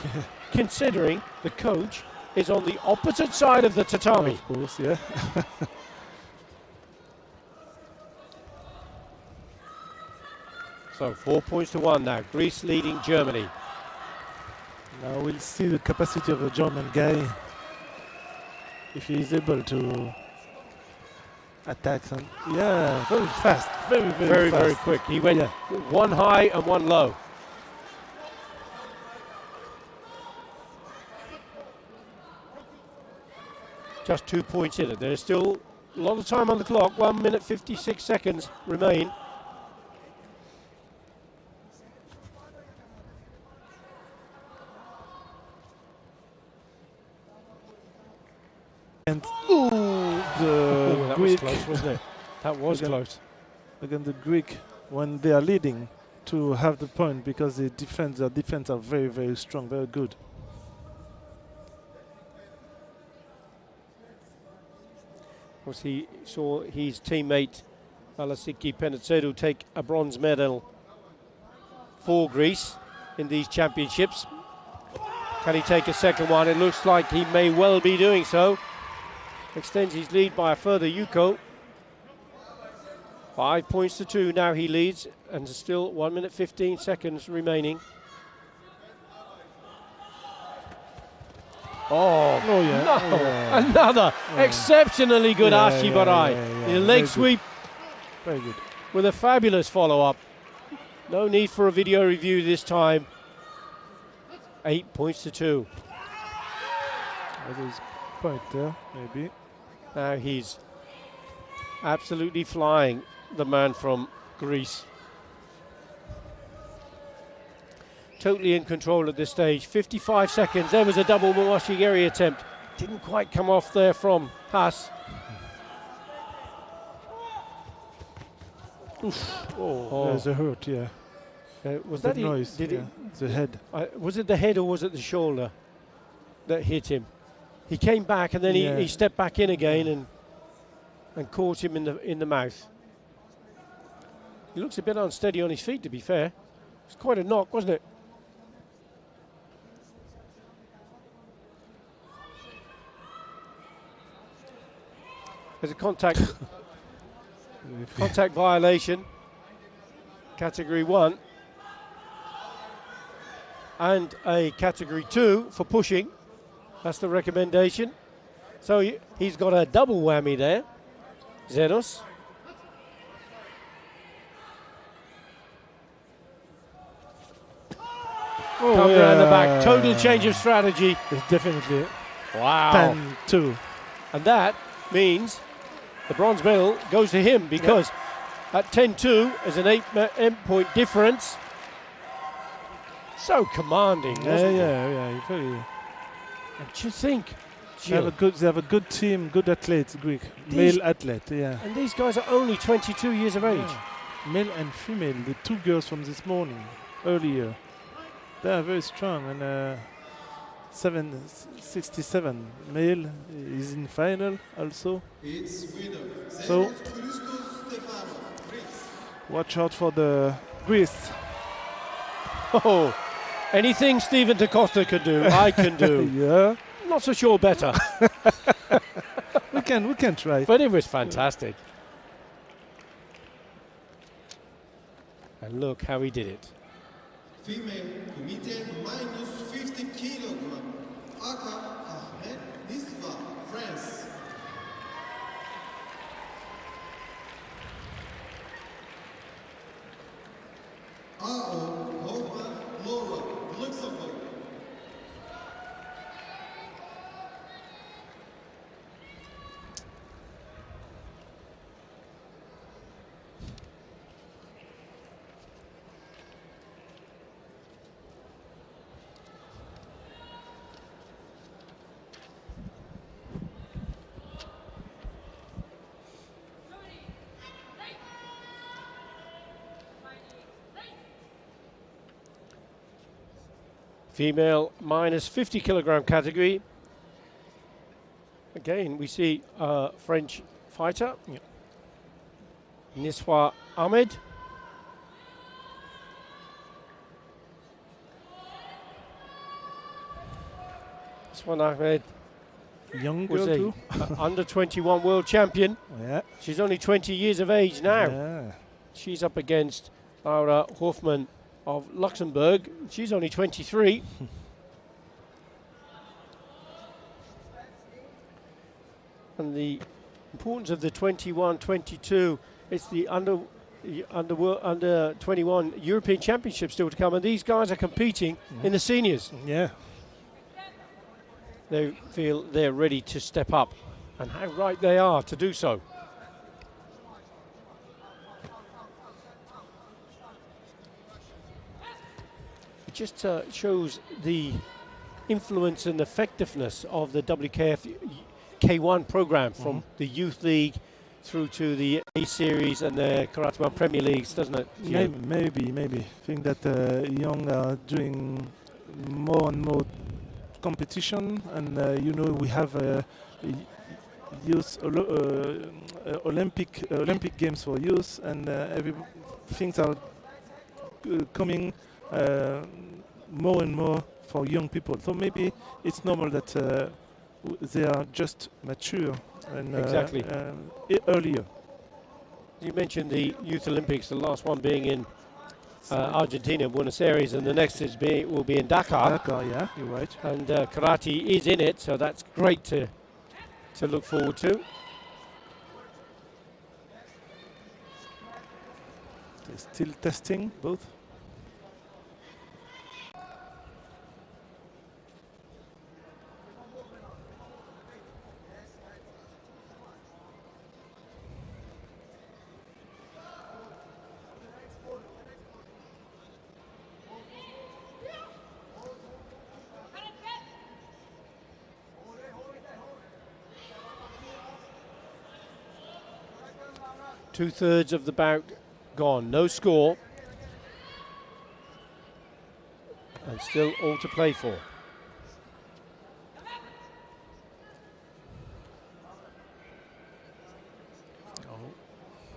the coach is on the opposite side of the tatami. Of course, yeah. So 4 points to 1 now. Greece leading Germany. Now we'll see the capacity of the German guy, if he is able to attack some. Yeah, very fast, very fast. Very quick. He went one high and one low. Just 2 points in it. There's still a lot of time on the clock. 1 minute 56 seconds remain. And that was close, wasn't it? That was close. Again, the Greek, when they are leading, to have the point because their defense are very, very strong, very good. Of course, he saw his teammate Alasiki Penetsedu take a bronze medal for Greece in these championships. Can he take a second one? It looks like he may well be doing so. Extends his lead by a further Yuko. 5 points to 2 now he leads, and there's still 1 minute 15 seconds remaining. Oh, yeah. no. Oh, yeah. Another exceptionally good Ashi Barai. The leg Very sweep Very good. with a fabulous follow-up. No need for a video review this time. 8 points to 2. That is point there, maybe. Now he's absolutely flying, the man from Greece. Totally in control at this stage. 55 seconds. There was a double Mawashigeri attempt. Didn't quite come off there from Haas. Oh, there's a hurt, yeah. Was The that noise, Did yeah. it? The head. Was it the head or was it the shoulder that hit him? He came back and then he stepped back in again and caught him in the mouth. He looks a bit unsteady on his feet, to be fair. It's quite a knock, wasn't it? There's a contact violation, category 1, and a category 2 for pushing. That's the recommendation. So he's got a double whammy there, Zenos. Come around the back, total change of strategy. It's definitely Wow. 10-2. And that means the bronze medal goes to him because at 10-2 is an 8-point difference. So commanding, wasn't it? Yeah. Very. And you think, They have a good team, good athletes, Greek. Male athlete, yeah. And these guys are only 22 years of age. Male and female, the two girls from this morning, earlier. They are very strong, and 767 male is in final also. Its winner, So watch out for the Greece. Oh, anything Stephen de Costa can do, I can do. Yeah, Not so sure better, we can try. but it was fantastic. And look how he did it. female Kumite minus 50 kilogram. Aka Ahmed Nisva, France. Ao Hoffman Laura, Luxembourg. Female minus 50 kilogram category. Again, we see a French fighter, Niswa Ahmed. Niswa Ahmed Young was girl a too. under 21 world champion. Yeah. She's only 20 years of age now. Yeah. She's up against Laura Hoffman of Luxembourg. She's only 23. And the importance of the 21-22, it's the under 21 European Championship still to come, and these guys are competing in the seniors. Yeah. They feel they're ready to step up, and how right they are to do so. It just shows the influence and effectiveness of the WKF K1 program from the Youth League through to the A Series and the Karate One Premier Leagues, doesn't it? Maybe. I think that young are doing more and more competition, and we have youth Olympic Games for youth, and every things are coming more and more for young people. So maybe it's normal that they are just mature and Exactly. Earlier. You mentioned the Youth Olympics, the last one being in Argentina, Buenos Aires, and the next will be in Dakar. Dakar, yeah, you're right. And karate is in it, so that's great to look forward to. They're still testing both. Two-thirds of the bout gone, no score. And still all to play for.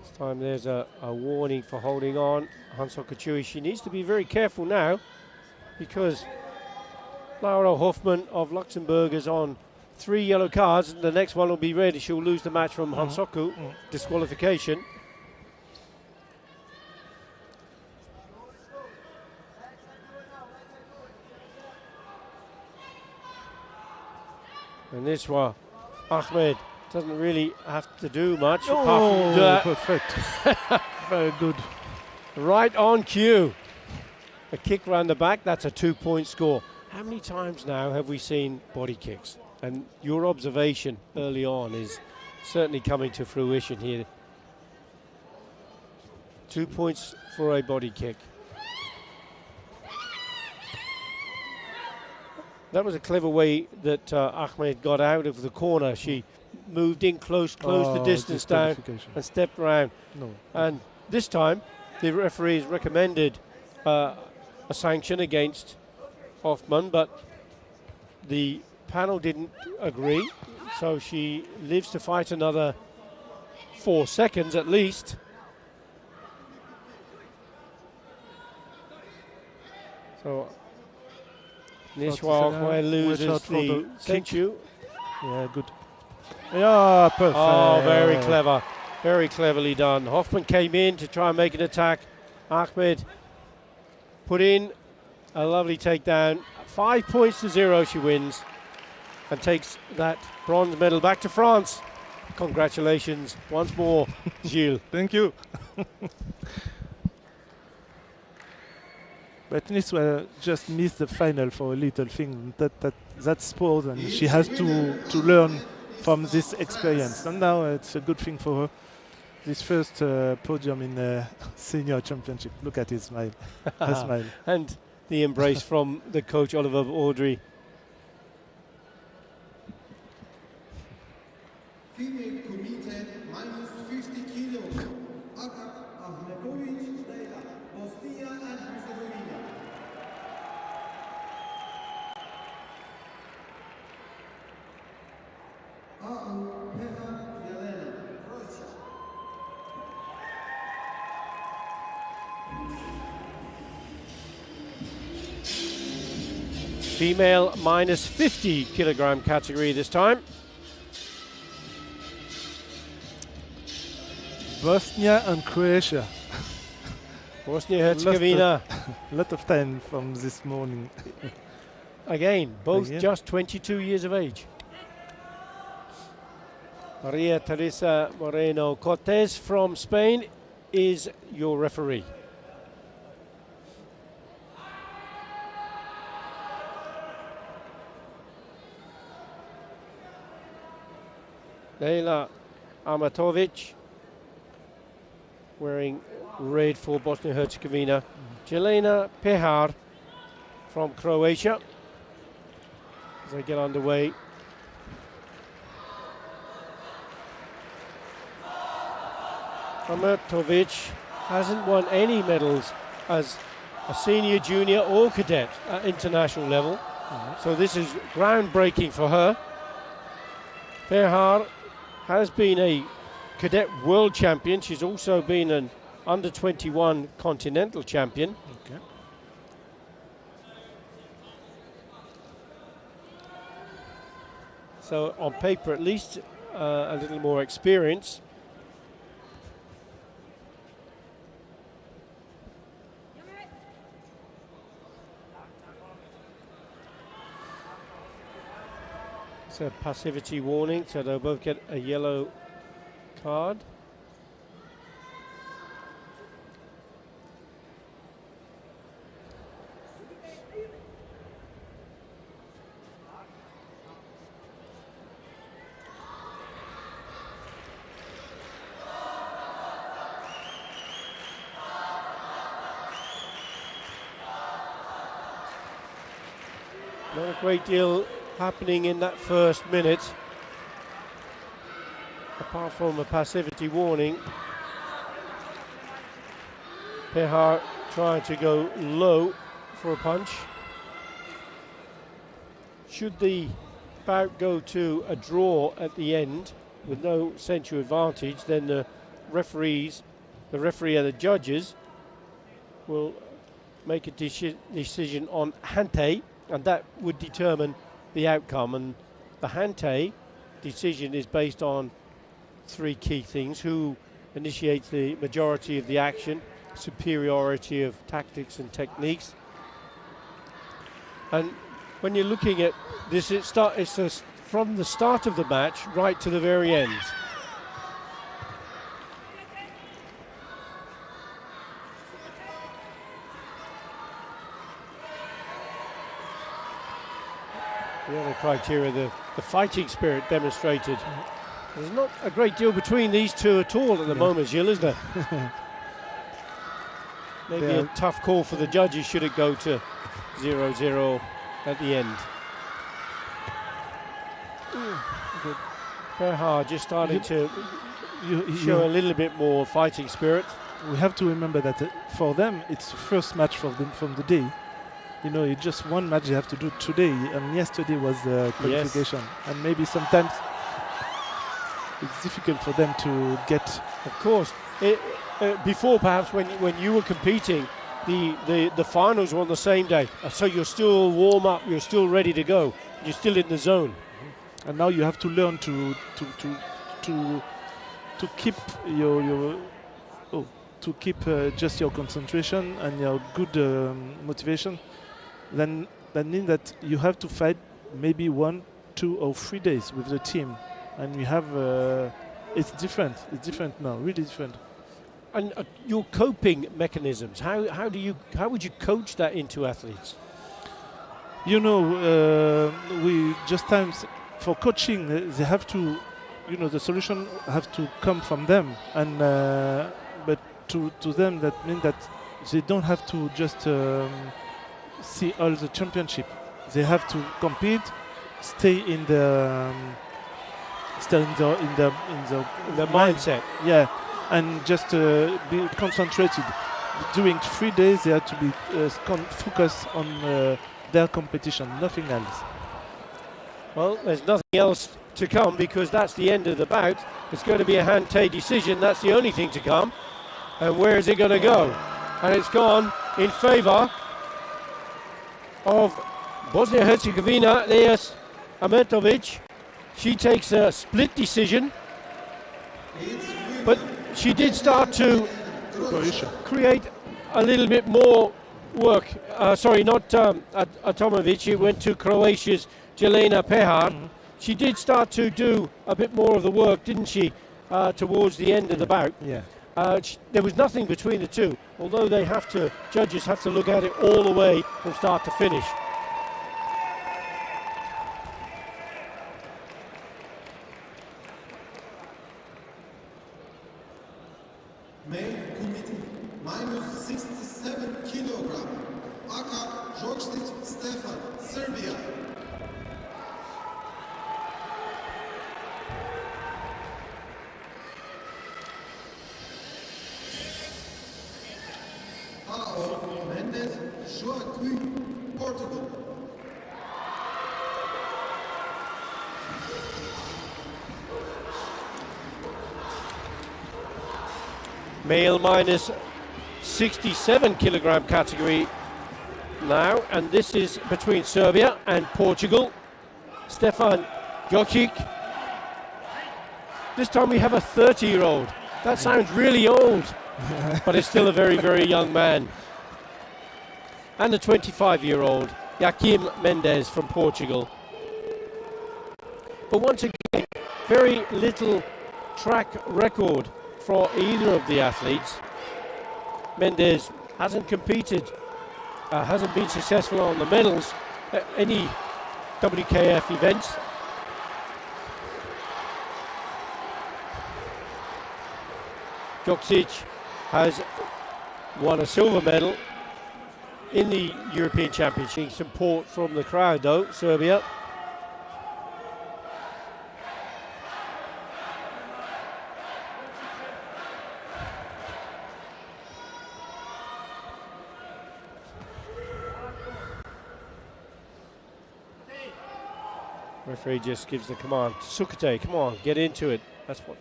This time there's a warning for holding on. Hansoku Chui, she needs to be very careful now because Laura Hoffmann of Luxembourg is on 3 yellow cards, and the next one will be red. She'll lose the match from Hansoku. Disqualification. And this one, Ahmed doesn't really have to do much apart from that. Perfect. Very good. Right on cue. A kick round the back, that's a 2-point score. How many times now have we seen body kicks? And your observation early on is certainly coming to fruition here. 2 points for a body kick. That was a clever way that Ahmed got out of the corner. She moved in close the distance down and stepped around. No. And this time, the referees recommended a sanction against Hoffmann, but the panel didn't agree, so she lives to fight another 4 seconds at least. So Nishwa loses the Senchu. Yeah, good. Yeah, perfect. Oh, very clever. Very cleverly done. Hoffmann came in to try and make an attack. Ahmed put in a lovely takedown. 5 points to 0 she wins and takes that bronze medal back to France. Congratulations once more, Gilles. Thank you. But Niswa just missed the final for a little thing. That's sport, and she has to learn from this experience. And now it's a good thing for her. This first podium in the senior championship. Look at his smile. Her smile. And the embrace from the coach, Oliver Audrey. Female Kumite minus 50 kilos. Aka Ahmetovic, Leila, Bosnia and Herzegovina. Ao Peha Jelena, Croatia. Female minus 50 kilogram category this time. Bosnia and Croatia. Bosnia-Herzegovina. A lot of time from this morning. Again, both Again. just 22 years of age. Maria Teresa Moreno Cortez from Spain is your referee. Leila Amatovic wearing red for Bosnia-Herzegovina. Jelena Pehar from Croatia as they get underway. Amatovic hasn't won any medals as a senior, junior or cadet at international level. So this is groundbreaking for her. Pehar has been a cadet world champion. She's also been an under 21 continental champion. Okay. So on paper at least a little more experience. It's a passivity warning, so they'll both get a yellow card. Not a great deal happening in that first minute, apart from a passivity warning. Pehar trying to go low for a punch. Should the bout go to a draw at the end with no central advantage, then the referee and the judges will make a decision on hante, and that would determine the outcome. And the hante decision is based on three key things: who initiates the majority of the action, superiority of tactics and techniques. And when you're looking at this, it's from the start of the match right to the very end. The other criteria, the fighting spirit demonstrated. There's not a great deal between these two at all at the moment, Gilles, is there? Maybe a tough call for the judges should it go to 0-0 at the end. Pehar just starting to show a little bit more fighting spirit. We have to remember that for them, it's the first match for them from the day. You know, it's just one match they have to do today, and yesterday was the qualification. Yes. And maybe sometimes it's difficult for them to get. Of course, before perhaps when you were competing, the finals were on the same day, so you're still warm up, you're still ready to go, you're still in the zone. And now you have to learn to keep to keep just your concentration and your good motivation. Then that means that you have to fight maybe 1, 2 or 3 days with the team, and you have it's different. It's different now, really different. And your coping mechanisms, how would you coach that into athletes? You know, we just times for coaching they have to, you know, the solution have to come from them, and but to them that means that they don't have to just see all the championship. They have to compete, stay in the mindset. Yeah, and just be concentrated. During 3 days, they have to be focused on their competition, nothing else. Well, there's nothing else to come because that's the end of the bout. It's going to be a hante decision. That's the only thing to come. And where is it going to go? And it's gone in favour of Bosnia-Herzegovina, Leas Ametovic. She takes a split decision, but she did start to create a little bit more work. Sorry, not Atomovic. It went to Croatia's Jelena Pehar. She did start to do a bit more of the work, didn't she, towards the end of the bout? Yeah. There was nothing between the two, although judges have to look at it all the way from start to finish. Main Kumite, minus 67 kilogram. Aka Jokstic Stefan, Serbia. Mendes Joaquim, Portugal. Male minus 67 kilogram category now, and this is between Serbia and Portugal. Stefan Jocic. This time we have a 30-year-old. That sounds really old, but it's still a very, very young man. And a 25-year-old, Joaquim Mendes from Portugal. But once again, very little track record for either of the athletes. Mendes hasn't competed, hasn't been successful on the medals at any WKF events. Jocic has won a silver medal in the European Championship. Support from the crowd though, Serbia. Referee just gives the command, Sukate, come on, get into it. That's what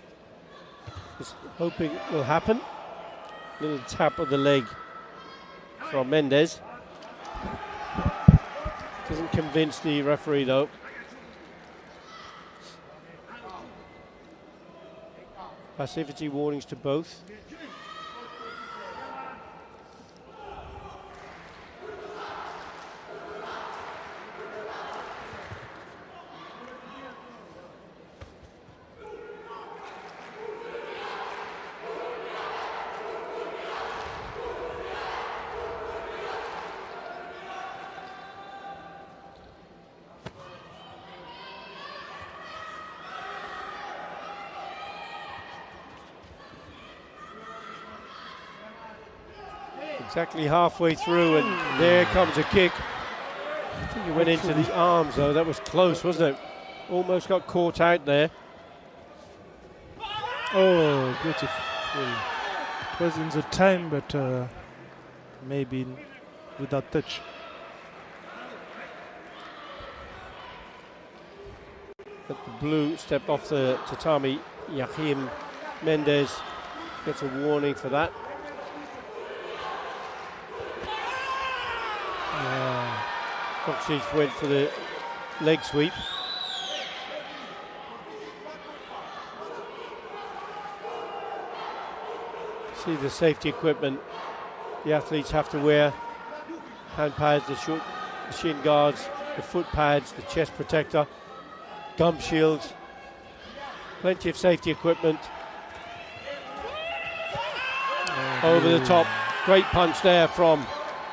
he's hoping will happen. Little tap of the leg from Mendes. Doesn't convince the referee though. Passivity warnings to both. Exactly halfway through, and there comes a kick. I think it went into the arms though. That was close, wasn't it? Almost got caught out there. Oh, beautiful. It was in the time, but maybe without touch. But the blue stepped off the tatami. Joaquim Mendes gets a warning for that. Jocic went for the leg sweep. See the safety equipment the athletes have to wear. Hand pads, the short shin guards, the foot pads, the chest protector, gum shields. Plenty of safety equipment. Over the top. Great punch there from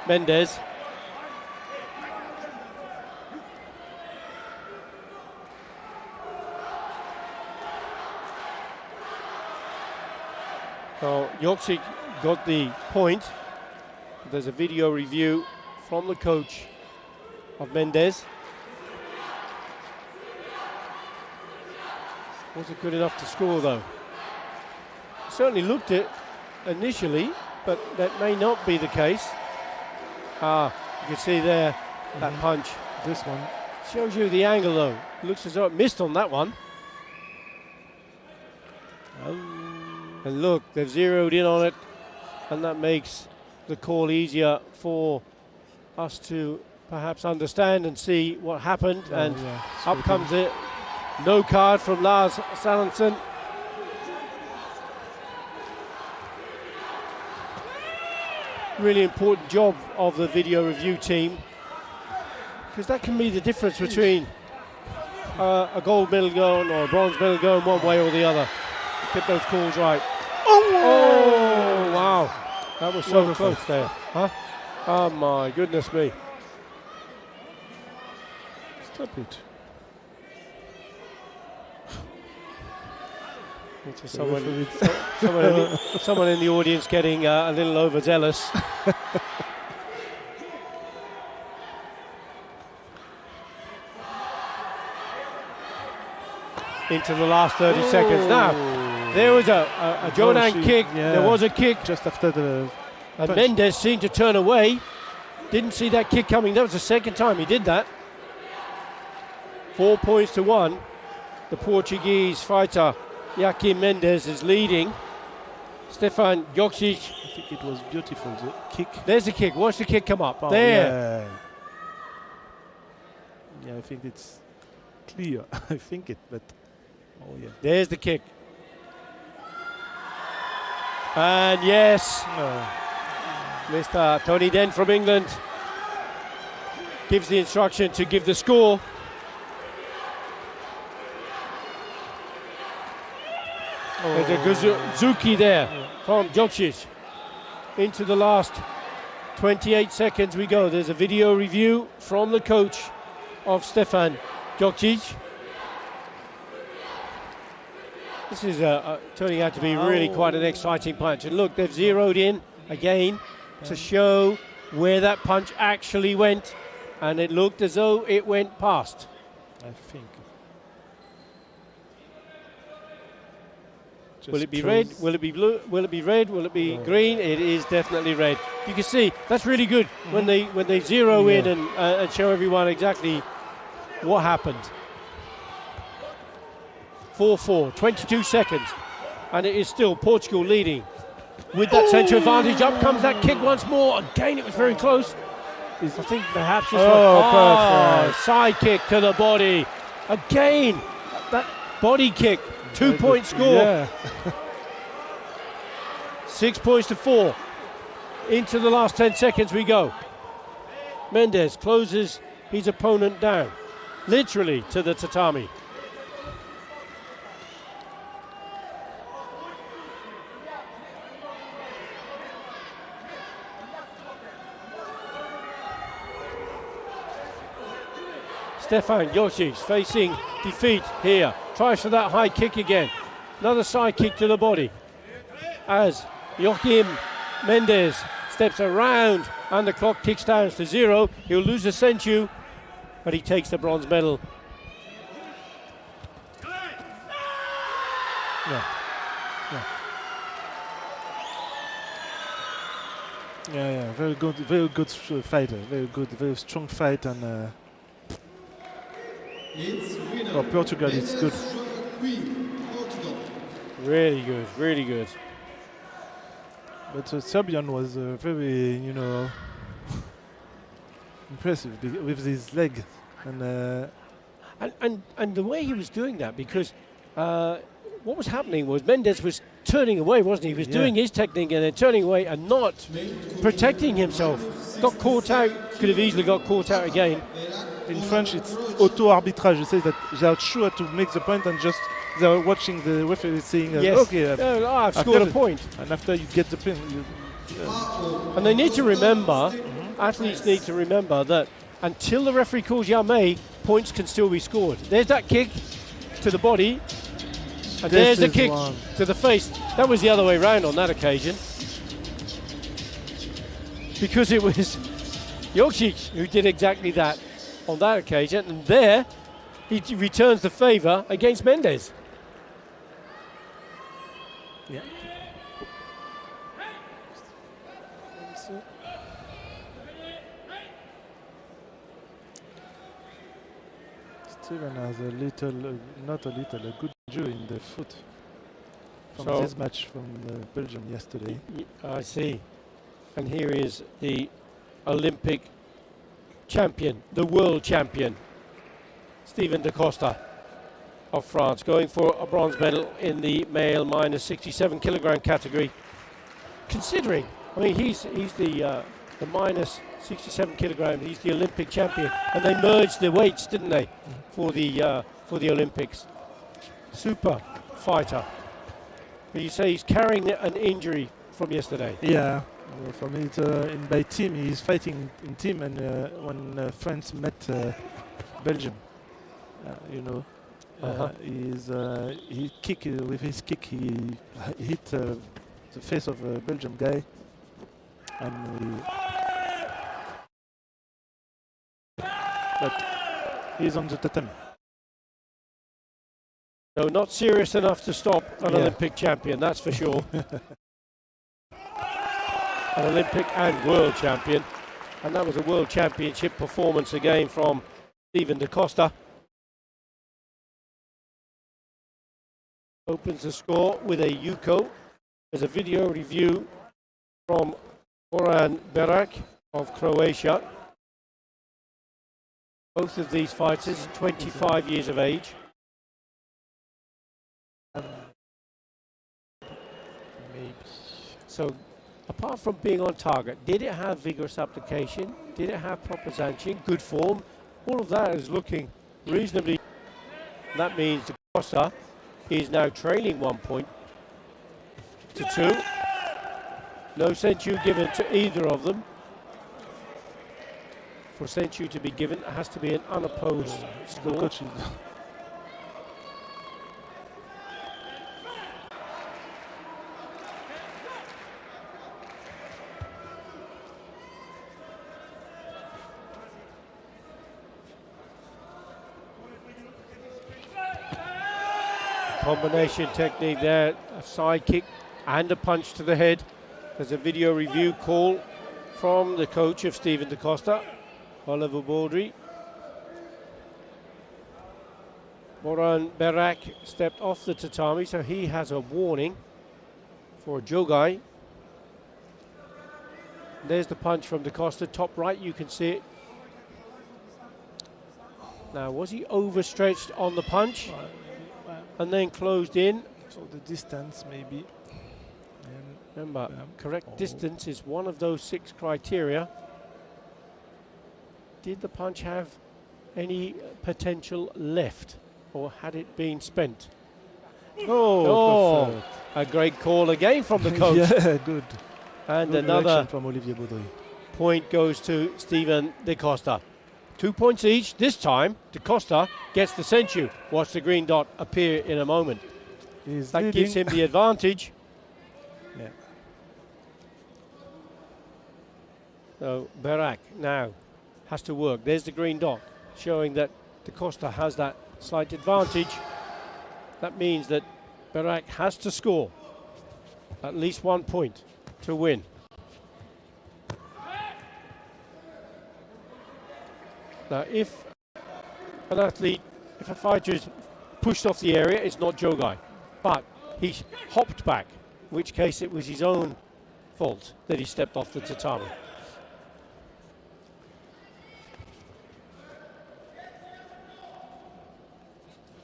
Mendes. So Jocic got the point. There's a video review from the coach of Mendes. Wasn't good enough to score though. Certainly looked it initially, but that may not be the case. You can see there that punch. This one Shows you the angle though. Looks as though it missed on that one. And look, they've zeroed in on it, and that makes the call easier for us to perhaps understand and see what happened. And up comes it. No card from Lars Salensen. Really important job of the video review team, because that can be the difference between a gold medal going or a bronze medal going one way or the other. Get those calls right. Oh, wow. That was so close there. Huh? Oh my goodness me. Stop it. Someone in the audience getting a little overzealous. Into the last 30 seconds. Now, there was a Jodan kick. Yeah. There was a kick. Just after the And punch. Mendes seemed to turn away. Didn't see that kick coming. That was the second time he did that. 4 points to 1. The Portuguese fighter Joaquim Mendes is leading. Stefan Joksic. I think it was beautiful, the kick. There's the kick. Watch the kick come up. Oh, there. Yeah, I think it's clear. I think it, but oh yeah. There's the kick. And yes, Mr. Tony Dent from England gives the instruction to give the score. There's a Guzuki there from Joksic. Into the last 28 seconds we go. There's a video review from the coach of Stefan Joksic. This is turning out to be really quite an exciting punch. And look, they've zeroed in again to show where that punch actually went. And it looked as though it went past. I think. Will it be red? Will it be blue? Will it be red? Will it be green? It is definitely red. You can see that's really good when they zero in and show everyone exactly what happened. 4-4, 22 seconds, and it is still Portugal leading with that central advantage. Up comes that kick once more. Again, it was very close. I think perhaps this one. Side kick to the body. Again, that body kick. 2-point score. Yeah. 6 points to 4. Into the last 10 seconds we go. Mendes closes his opponent down, literally to the tatami. Stefan Joksic facing defeat here. Tries for that high kick again. Another side kick to the body. As Joachim Mendes steps around and the clock ticks down to 0. He'll lose the senchu, but he takes the bronze medal. Yeah, very good fighter, very strong fight, and Portugal is good. Really good, really good. But the Serbian was very, impressive with his leg, and the way he was doing that, because what was happening was Mendes was turning away, wasn't he? He was doing his technique and then turning away and not protecting himself. Got caught out, could have easily got caught out again. In French, it's auto-arbitrage. You say that they are sure to make the point and just they are watching the referee saying, okay, I've scored a point. And after you get the pin. And they need to remember, athletes need to remember that until the referee calls Yamei, points can still be scored. There's that kick to the body, and there's the kick to the face. That was the other way round on that occasion, because it was Joksic who did exactly that on that occasion, and there he returns the favour against Mendes. Yeah. Steven has a good injury in the foot from this match from Belgium yesterday. I see. And here is the Olympic champion, the world champion, Steven da Costa of France, going for a bronze medal in the male minus 67 kilogram category. Considering, I mean, he's the minus 67 kilogram. He's the Olympic champion, and they merged the weights, didn't they, for the Olympics? Super fighter. But you say he's carrying an injury from yesterday. Yeah. For me, by team, he's fighting in team, and when France met Belgium, he kick with his kick, he hit the face of a Belgian guy, and but he's on the tatami. So not serious enough to stop an Olympic champion, that's for sure. An Olympic and world champion, and that was a world championship performance again from Steven da Costa. Opens the score with a Yuko There's a video review from Goran Berak of Croatia. Both of these fighters, 25 years of age. Maybe. So, apart from being on target, did it have vigorous application? Did it have proper zanching, good form? All of that is looking reasonably. That means the Costa is now trailing 1 point to 2. No senchu given to either of them. For senchu to be given, it has to be an unopposed score. Combination technique there, a side kick and a punch to the head. There's a video review call from the coach of Stephen da Costa, Oliver Baudry. Goran Berak stepped off the tatami, so he has a warning for Jogai. There's the punch from da Costa, top right, you can see it. Now, was he overstretched on the punch and then closed in? So the distance maybe. Remember, correct distance is one of those 6 criteria. Did the punch have any potential left, or had it been spent? Oh, a great call again from the coach. Yeah, good. And good another from Olivier Baudry. point goes to Stephen da Costa. 2 points each. This time, da Costa gets the senchu. Watch the green dot appear in a moment. That gives him the advantage. Yeah. So Berak now has to work. There's the green dot, showing that da Costa has that slight advantage. That means that Berak has to score at least 1 point to win. Now, if an athlete, if a fighter is pushed off the area, it's not Jogai, but he's hopped back, in which case it was his own fault that he stepped off the tatami.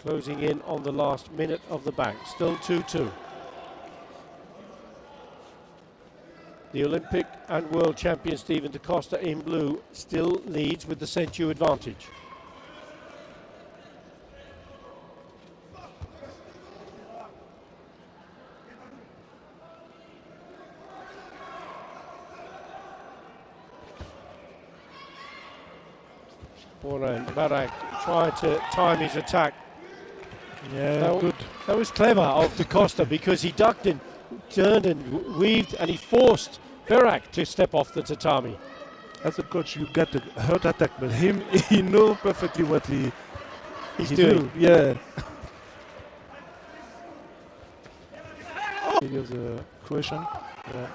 Closing in on the last minute of the bout, still 2-2. The Olympic and world champion Stephen da Costa in blue still leads with the senchu advantage. Goran Berak trying to time his attack. Yeah, good. That was clever of da Costa because he ducked and turned and weaved, and he forced Berak to step off the tatami. As a coach, you get a hurt attack, but him, he knows perfectly what he's doing. Yeah. Here's a question. Yeah.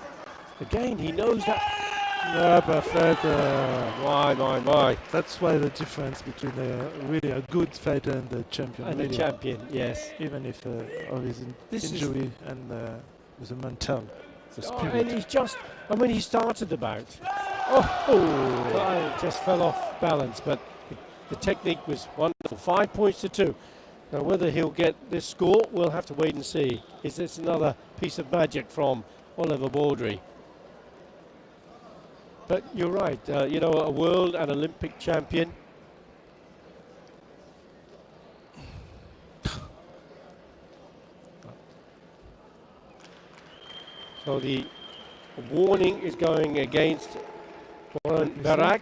Again, he knows that. Yeah, perfect. My. That's why the difference between really a good fighter and the champion. And really. the champion, yes. Even if of his This injury and with the mental, the spirit. And he's just, and when he started the bout, it just fell off balance, but the technique was wonderful. 5 points to 2. Now, whether he'll get this score, we'll have to wait and see. Is this another piece of magic from Oliver Baudry? But you're right, you know, a world and Olympic champion. So the warning is going against Goran Berak.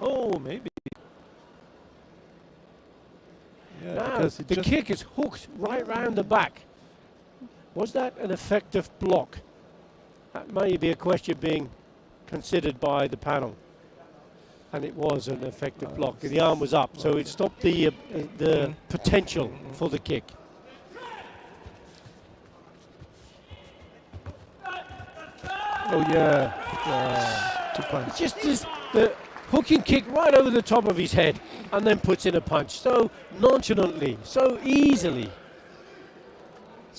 Oh, maybe. Yeah, Now, the kick is hooked right round the back. Was that an effective block? That may be a question being considered by the panel. And it was an effective block. The arm was up, so it stopped the potential for the kick. Oh, yeah. 2 points. It's just the hooking kick right over the top of his head and then puts in a punch so nonchalantly, so easily.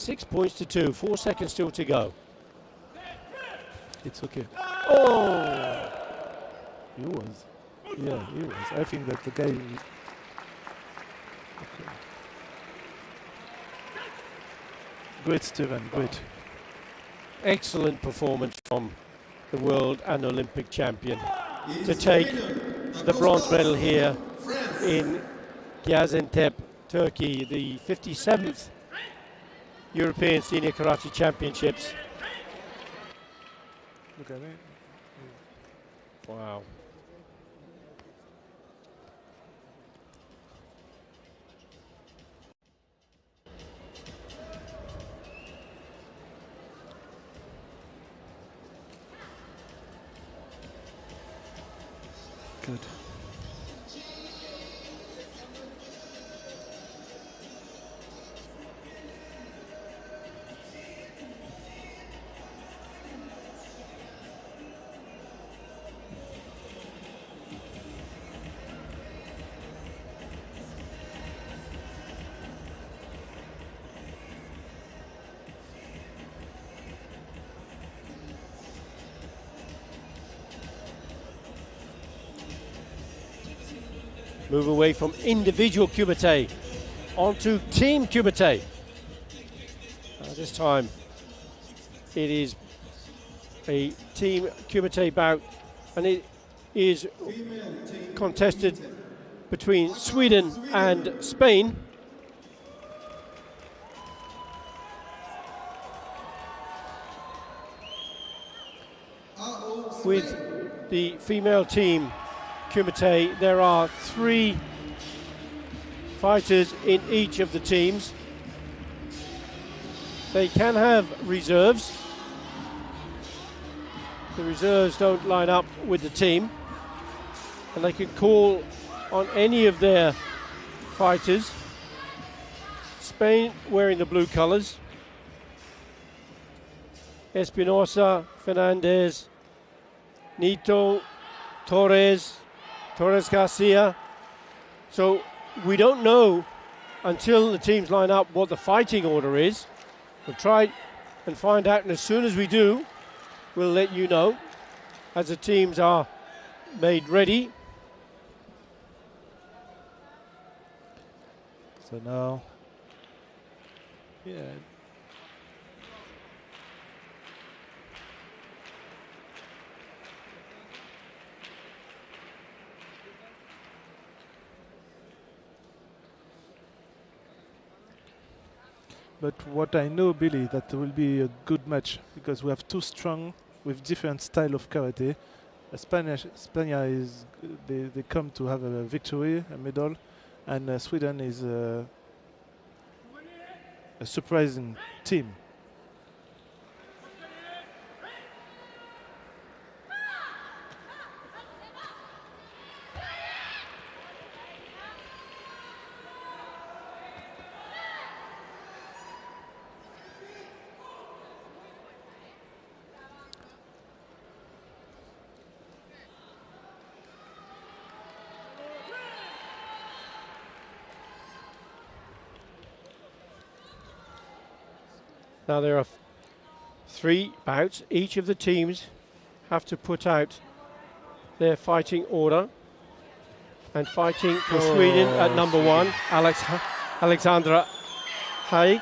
6 points to 2, 4 seconds still to go. It's okay. Oh! He was. Yeah, he was. I think that the guy. Okay. Great, Steven. Great. Excellent performance from the world and Olympic champion to take the bronze medal here in Gaziantep, Turkey, the 57th European Senior Karate Championships. Look at me. Wow. Good. Move away from individual Kumite onto team Kumite. This time it is a team Kumite bout, and it is contested between Sweden and Spain. With the female team Kumite, there are 3 fighters in each of the teams. They can have reserves. The reserves don't line up with the team, and they can call on any of their fighters. Spain wearing the blue colors. Espinosa, Fernandez, Nito, Torres Garcia. So we don't know until the teams line up what the fighting order is. We'll try and find out, and as soon as we do, we'll let you know as the teams are made ready. So now, yeah. But what I know, Billy, that will be a good match because we have 2 strong with different style of karate. Spain is they come to have a victory, a medal, and Sweden is a surprising team. Now there are 3 bouts. Each of the teams have to put out their fighting order. And fighting for Sweden at number 1, Alexandra Haig.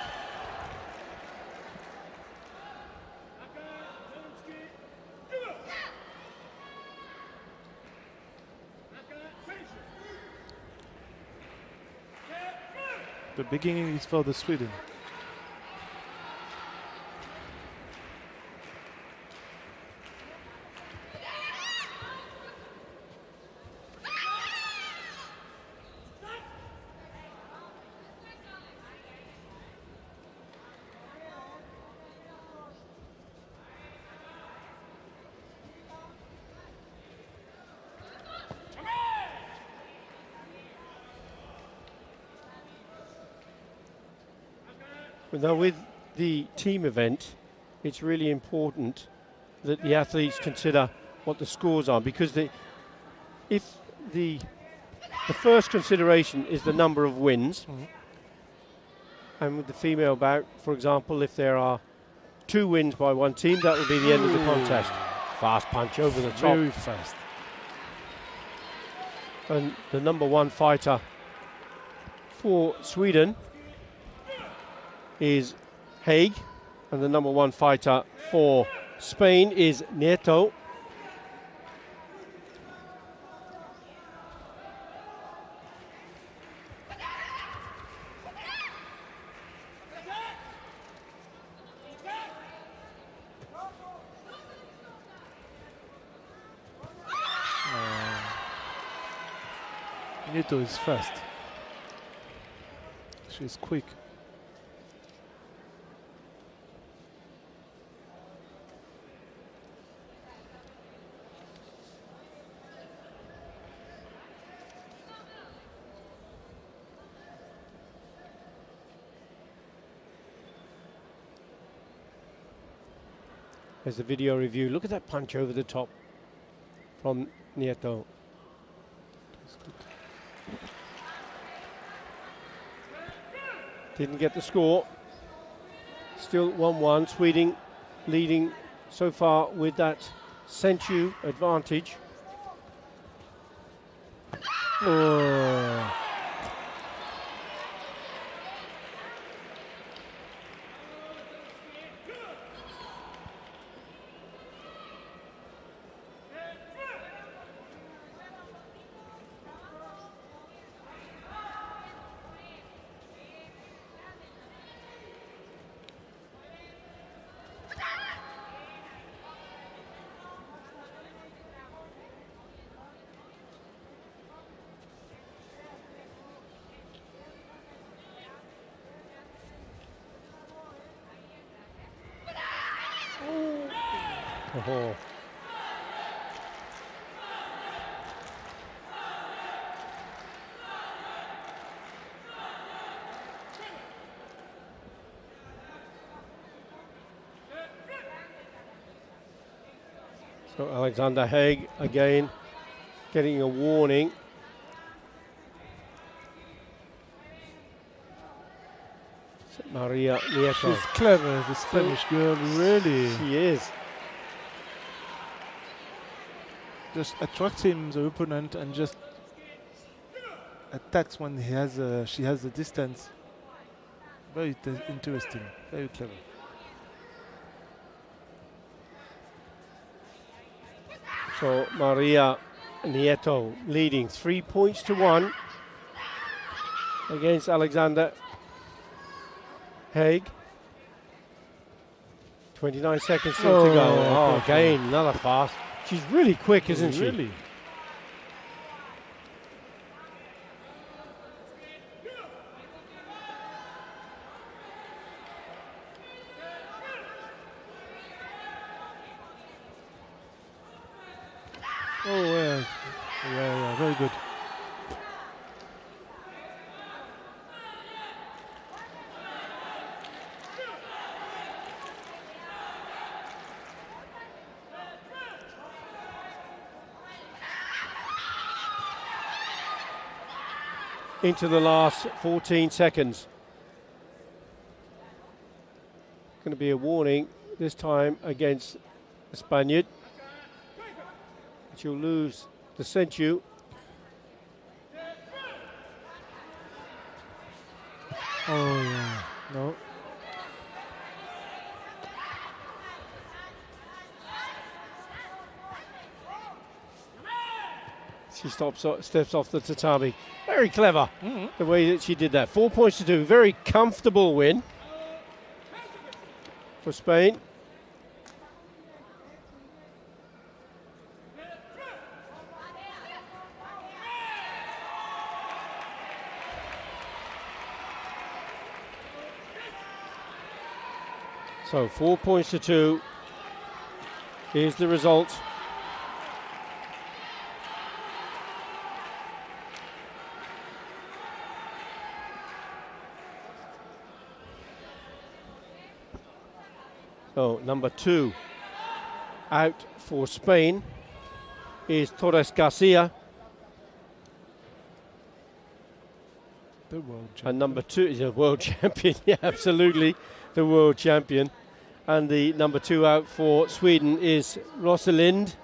The beginning is for the Sweden. Now with the team event, it's really important that the athletes consider what the scores are, because if the first consideration is the number of wins, And with the female bout, for example, if there are 2 wins by one team, that will be the end of the contest. Fast punch over the top. Very fast. And the number 1 fighter for Sweden is Haig, and the number 1 fighter for Spain is Nieto. Nieto is fast. She's quick. There's the video review. Look at that punch over the top from Nieto. That's good. Didn't get the score. Still 1-1. Sweden leading so far with that Senchu advantage. Oh. Oh. So Alexander Haig again getting a warning. Maria Nieto. She's clever, the Spanish girl, really. She is. Just attracts him, the opponent, and just attacks when he has she has the distance. Very interesting, very clever. So Maria Nieto leading 3 points to 1 against Alexander Haig. 29 seconds still to go. Oh, again, another fast. She's really quick, isn't she? Really? Oh, yeah, very good. Into the last 14 seconds. Going to be a warning this time against the Spaniard. She'll lose the Senchu. Oh, yeah. No. She steps off the tatami. Very clever, the way that she did that. 4 points to 2. Very comfortable win for Spain. So 4 points to 2. Here's the result. So number 2 out for Spain is Torres Garcia. The world champion. And number 2 is a world champion. Yeah, absolutely, the world champion. And the number 2 out for Sweden is Rosalind.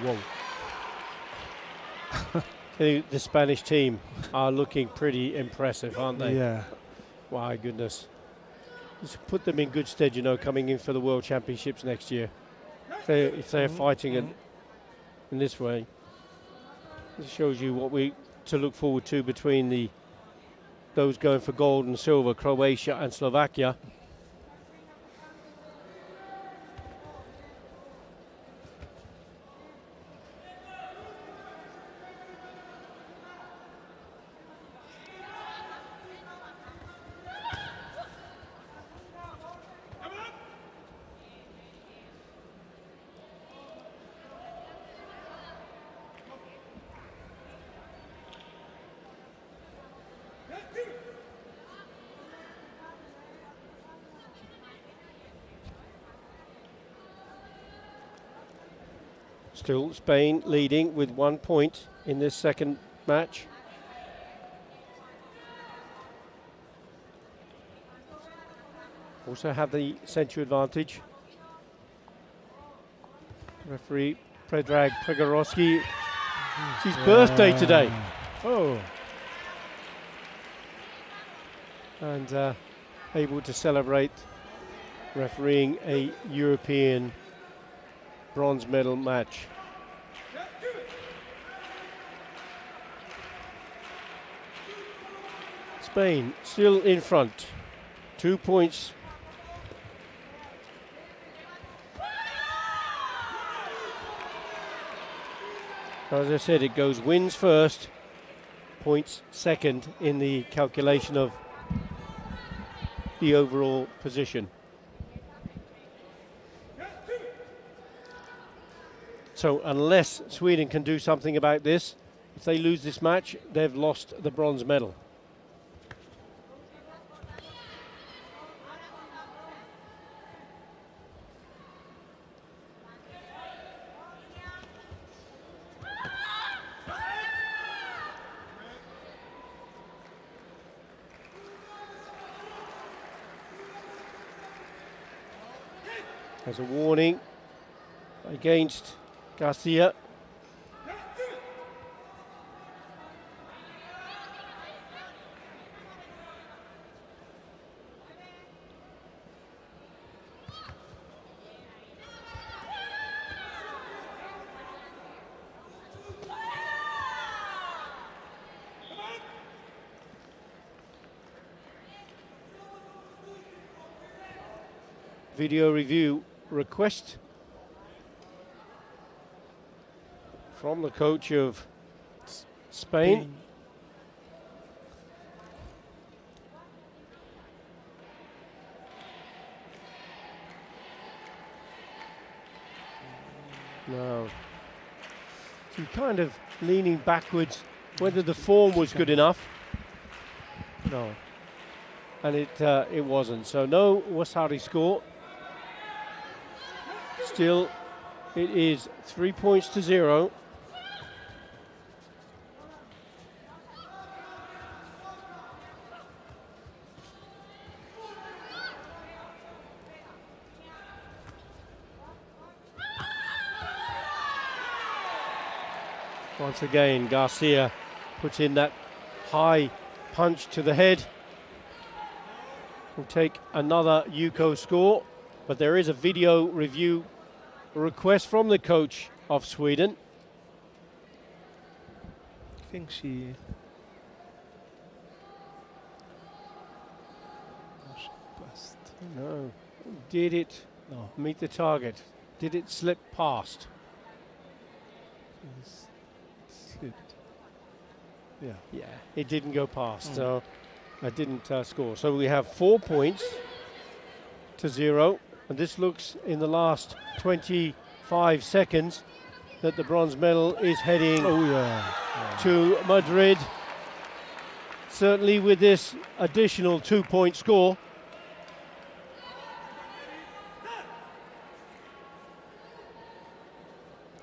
Whoa. The Spanish team are looking pretty impressive, aren't they? Yeah. My goodness. Just put them in good stead, you know, coming in for the World Championships next year. If they're fighting in this way. It shows you what we to look forward to between those going for gold and silver, Croatia and Slovakia. Still Spain leading with 1 point in this second match. Also have the century advantage. Referee Predrag Pregorowski. It's his birthday today. Oh. And able to celebrate refereeing a European bronze medal match. Spain still in front. 2 points. As I said, it goes wins first, points second in the calculation of the overall position. So unless Sweden can do something about this, if they lose this match, they've lost the bronze medal. There's a warning against Garcia. Video review request from the coach of Spain. No. So kind of leaning backwards, whether the form was good enough. No. And it wasn't. So no Wasari score. Still, it is 3 points to 0. Once again, Garcia puts in that high punch to the head. We'll take another Yuko score, but there is a video review request from the coach of Sweden. I think she passed. No. Did it meet the target? Did it slip past? It slipped. Yeah. Yeah, it didn't go past, so I didn't score. So we have 4 points to 0 And this looks, in the last 25 seconds, that the bronze medal is heading to Madrid. Certainly with this additional 2-point score.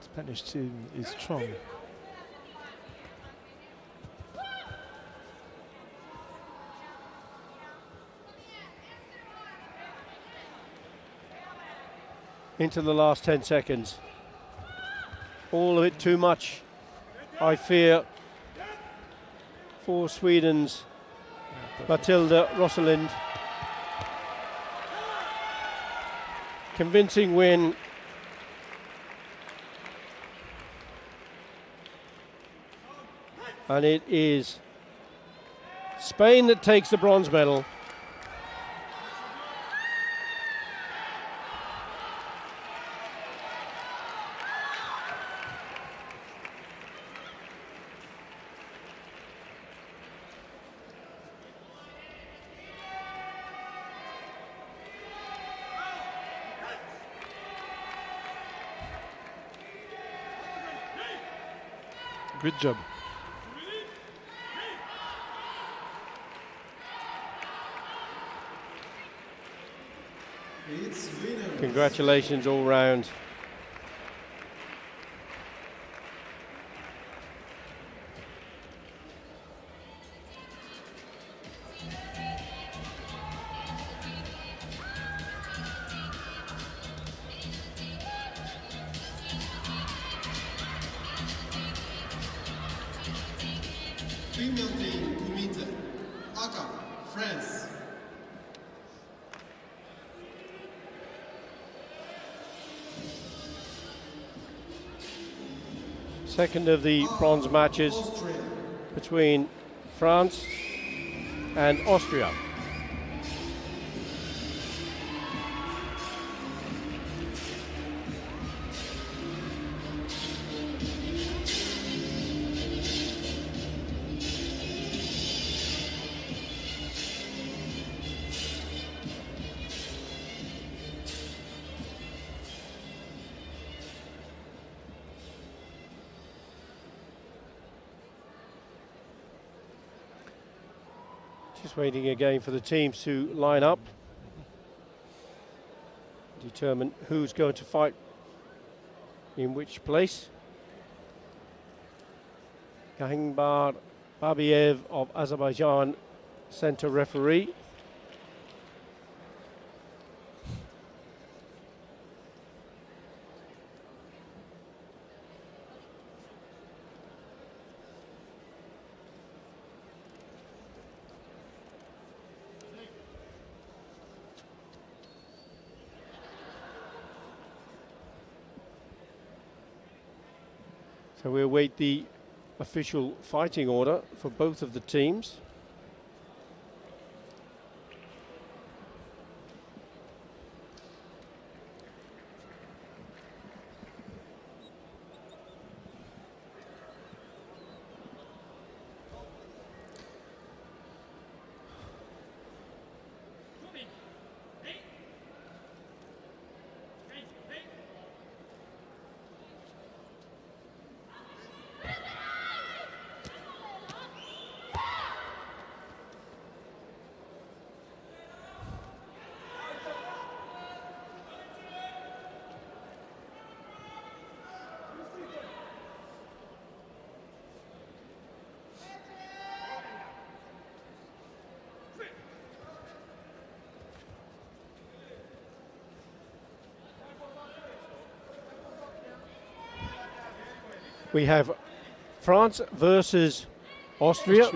Spanish team is strong. Into the last 10 seconds. All of it too much, I fear, for Sweden's Matilda Rosalind. Convincing win. And it is Spain that takes the bronze medal. Good job. Its winner. Congratulations all round. Female team Kumite. Aka, France. Second of the bronze matches Austria. between France and Austria. Just waiting again for the teams to line up, determine who's going to fight in which place. Kahingbar Babiev of Azerbaijan, center referee. So we await the official fighting order for both of the teams. We have France versus Austria.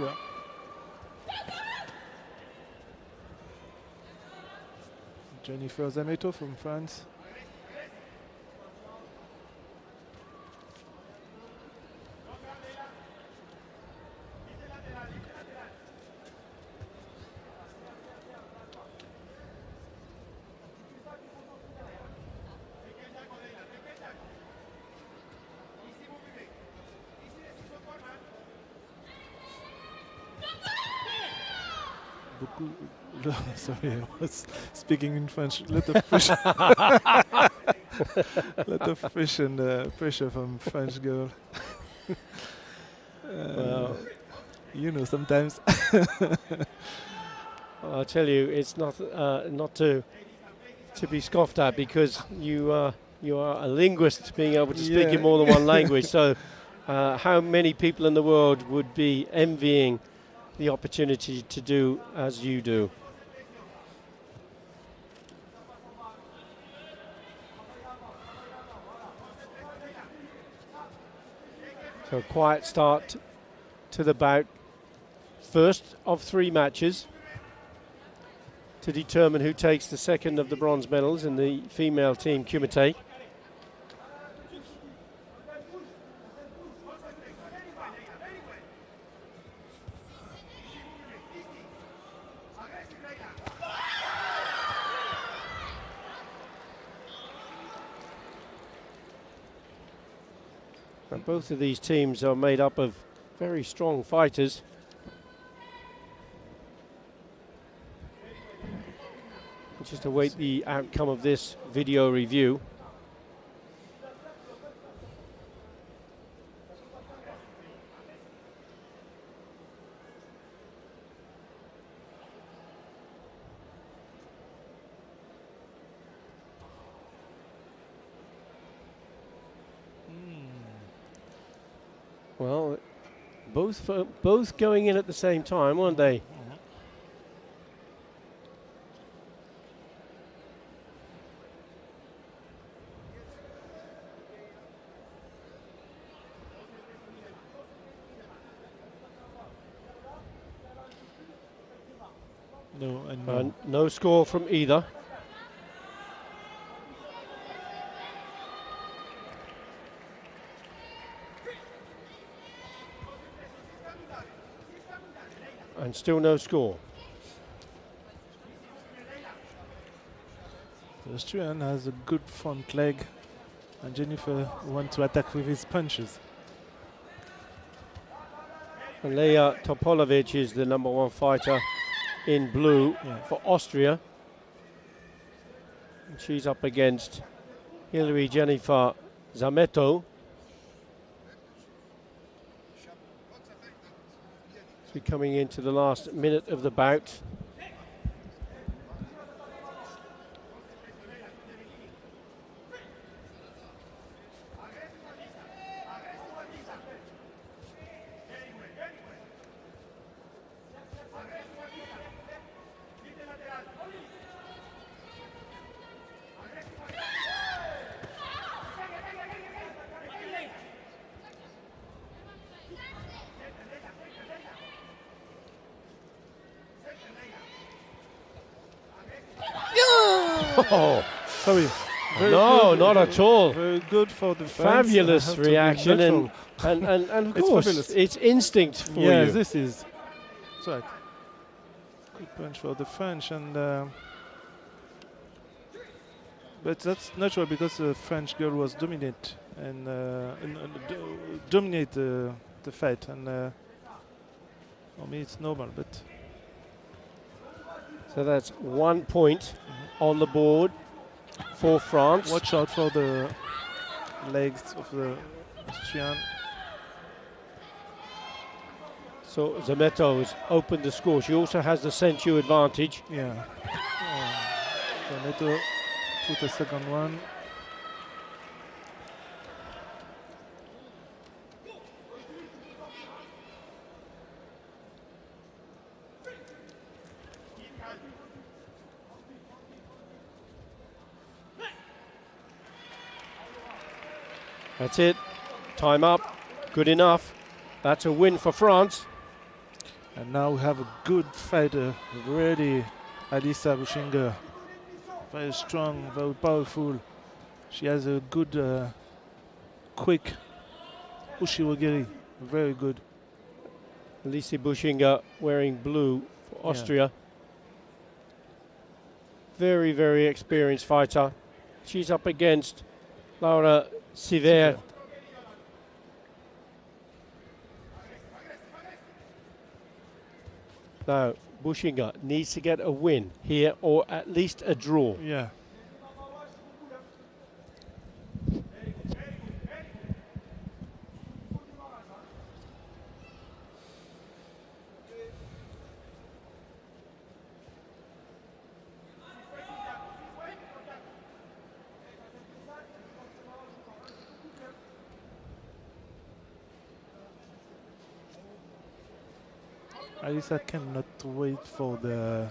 Jennifer Zametto from France. beaucoup. Sorry, I was speaking in French. Lot of pressure. Lot of pressure and pressure from French girl. Well, you know, sometimes. I'll tell you, it's not to be scoffed at, because you are a linguist, being able to speak in more than one language. So, how many people in the world would be envying the opportunity to do as you do? So, a quiet start to the bout. First of 3 matches to determine who takes the second of the bronze medals in the female team Kumite. And both of these teams are made up of very strong fighters. Just await the outcome of this video review. Well, both going in at the same time, weren't they? No, and no. No score from either. And still no score. The Austrian has a good front leg, and Jennifer wants to attack with his punches. And Leia Topolovic is the #1 fighter in blue for Austria. And she's up against Hilary Jennifer Zametto. We're coming into the last minute of the bout. Oh, sorry. No, not at all. Very good for the fans. Fabulous reaction, and of course, it's instinct for you. Yeah, this is right. Good punch for the French, and but that's natural because the French girl was dominant and dominate the fight, and for me it's normal, but. So that's 1 point on the board for France. Watch out for the legs of the Austrian. So Zametto has opened the score. She also has the Sensu advantage. Yeah. Zametto put a second one. That's it. Time up. Good enough. That's a win for France. And now we have a good fighter ready. Alisa Bushinger. Very strong, very powerful. She has a good, quick Ushiwagiri. Very good. Alisa Bushinger wearing blue for Austria. Very, very experienced fighter. She's up against Laura Siver. Now, Bushinger needs to get a win here or at least a draw. Yeah. Alisa cannot wait for the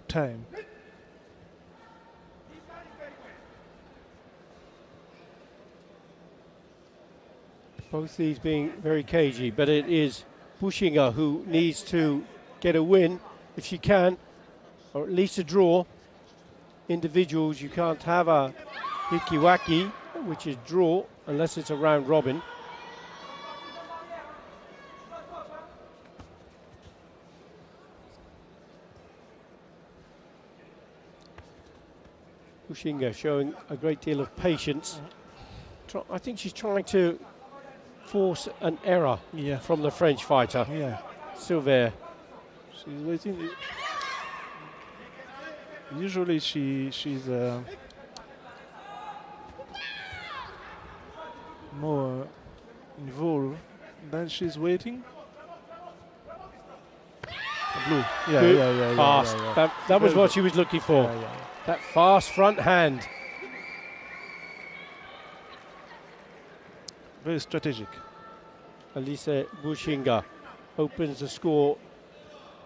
time. Both these being very cagey, but it is Bushinger who needs to get a win if she can, or at least a draw. Individuals, you can't have a hikiwaki, which is draw, unless it's a round robin. Bushinger showing a great deal of patience. I think she's trying to force an error from the French fighter. Yeah. Silver. She's waiting. Usually she's more involved. Then she's waiting. Blue. Yeah, Good. yeah. Fast. That was Very what good. she was looking for. Yeah. That fast front hand. Very strategic. Alisa Bushinger opens the score.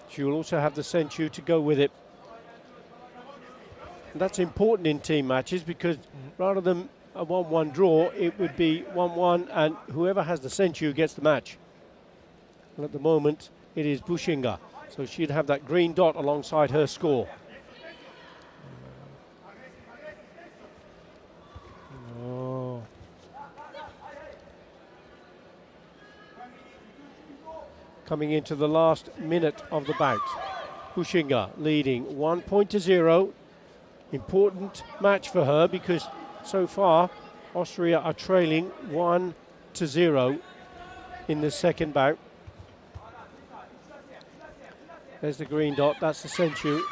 She will also have the Senchu to go with it. And that's important in team matches because rather than a 1-1 draw, it would be 1-1 and whoever has the Senchu gets the match. And at the moment, it is Bushinger. So she'd have that green dot alongside her score. Oh. Coming into the last minute of the bout. Bushinger leading 1-0. Important match for her because so far Austria are trailing 1-0 in the second bout. There's the green dot, that's the Senchu.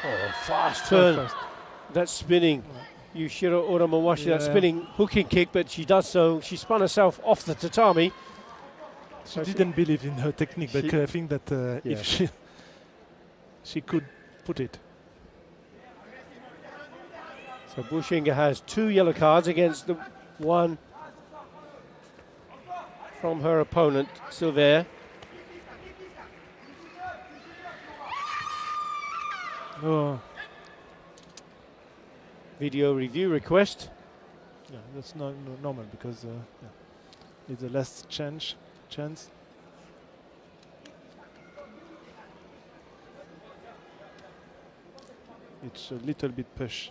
Oh, fast turn. Fast. That's spinning. Yushiro Oramawashi, that spinning hooking kick, but she does so. She spun herself off the tatami. She didn't believe in her technique, but I think that if she could put it. So Bushinger has 2 yellow cards against the one from her opponent, Silver. Oh, Video review request. yeah, that's not normal because it's the last chance. It's a little bit pushy.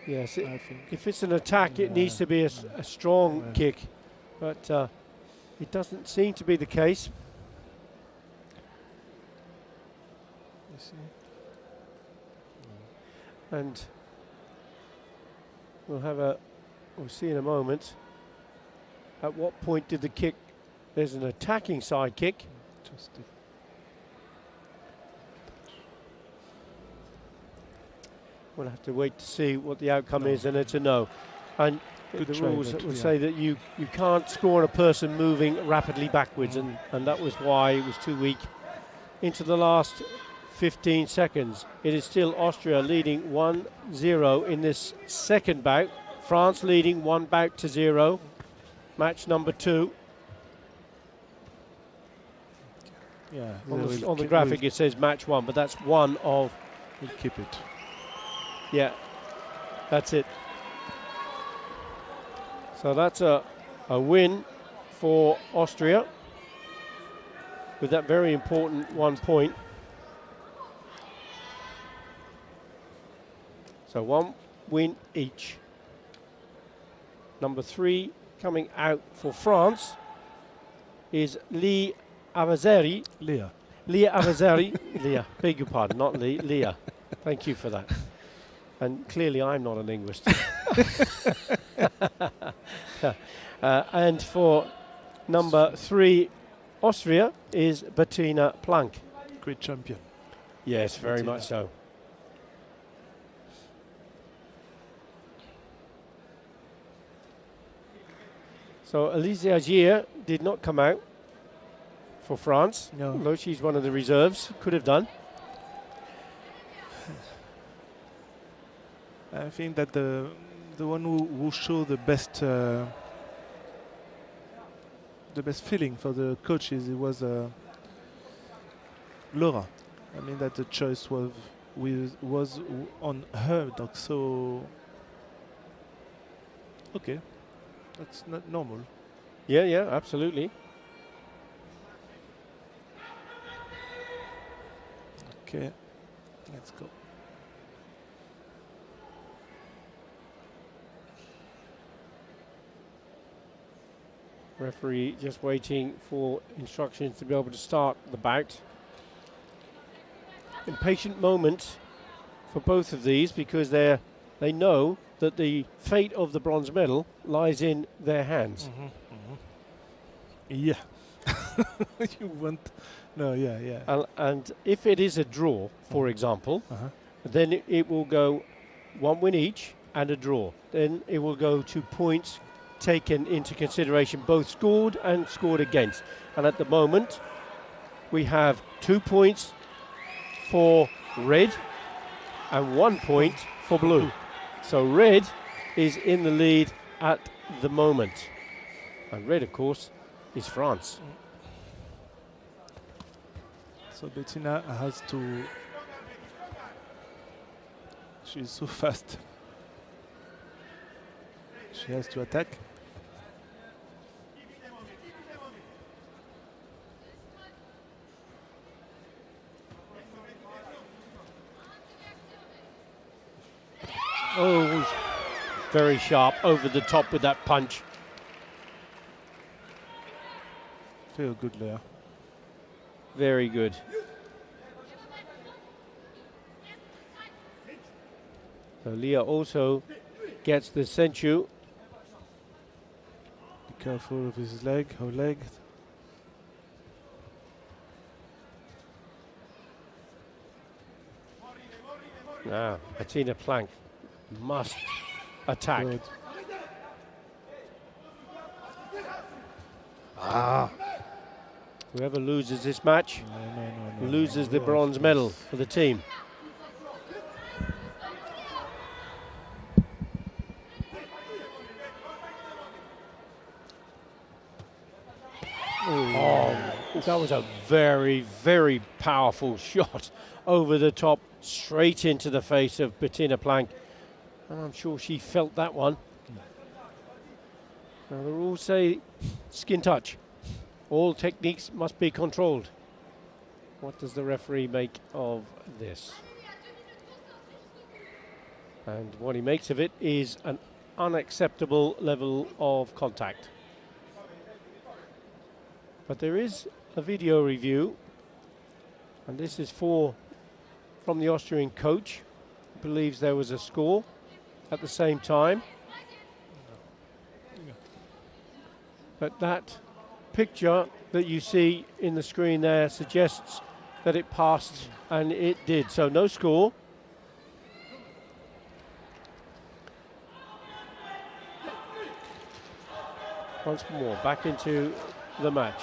Yes, I think. if it's an attack, it needs to be a strong kick, but it doesn't seem to be the case. You see? And we'll see in a moment at what point did the kick, there's an attacking side kick. Just We'll have to wait to see what the outcome is, and it's a no. And Good the try, rules but will yeah. say that you can't score on a person moving rapidly backwards, and that was why it was too weak. Into the last 15 seconds. It is still Austria leading 1-0 in this second bout. France leading 1-0. Match number 2. yeah. On the graphic it says match 1, but that's one of... We'll keep it. Yeah, that's it. So that's a win for Austria with that very important 1 point. So 1 win each. Number 3 coming out for France is Lee Avazeri. Leah. Leah Avazeri. Leah, beg your pardon, not Lee. Leah. Thank you for that. And clearly I'm not a linguist. And for number 3, Austria, is Bettina Plank. Great champion. Yes, very Bettina. much so. So Elise Agier did not come out for France, No. although she's one of the reserves, could have done. I think that the one who showed the best feeling for the coaches, it was Laura. I mean that the choice was on her dog, so okay, that's not normal. Yeah, yeah, absolutely. Okay, let's go. Referee just waiting for instructions to be able to start the bout. Impatient moment for both of these because they know that the fate of the bronze medal lies in their hands. Yeah. You want... No, yeah. And if it is a draw, for example, then it will go 1 win each and a draw. Then it will go to points taken into consideration, both scored and scored against. And at the moment, we have 2 points for red and 1 point for blue. So red is in the lead at the moment. And red, of course, is France. So Bettina has to... She's so fast. She has to attack. Oh, very sharp over the top with that punch. Feel good there. Very good. So Leah also gets the senchu. Be careful of his leg, her leg. Now, Bettina Plank must attack. Good. Whoever loses this match No, loses no, the no, bronze of medal course. for the team. Oh, that was a very, very powerful shot over the top, straight into the face of Bettina Plank. And I'm sure she felt that one. Now, the rules say skin touch. All techniques must be controlled. What does the referee make of this? And what he makes of it is an unacceptable level of contact. But there is a video review, and this is from the Austrian coach, who believes there was a score at the same time. But that picture that you see in the screen there suggests that it passed, and it did. So no score. Once more, back into the match.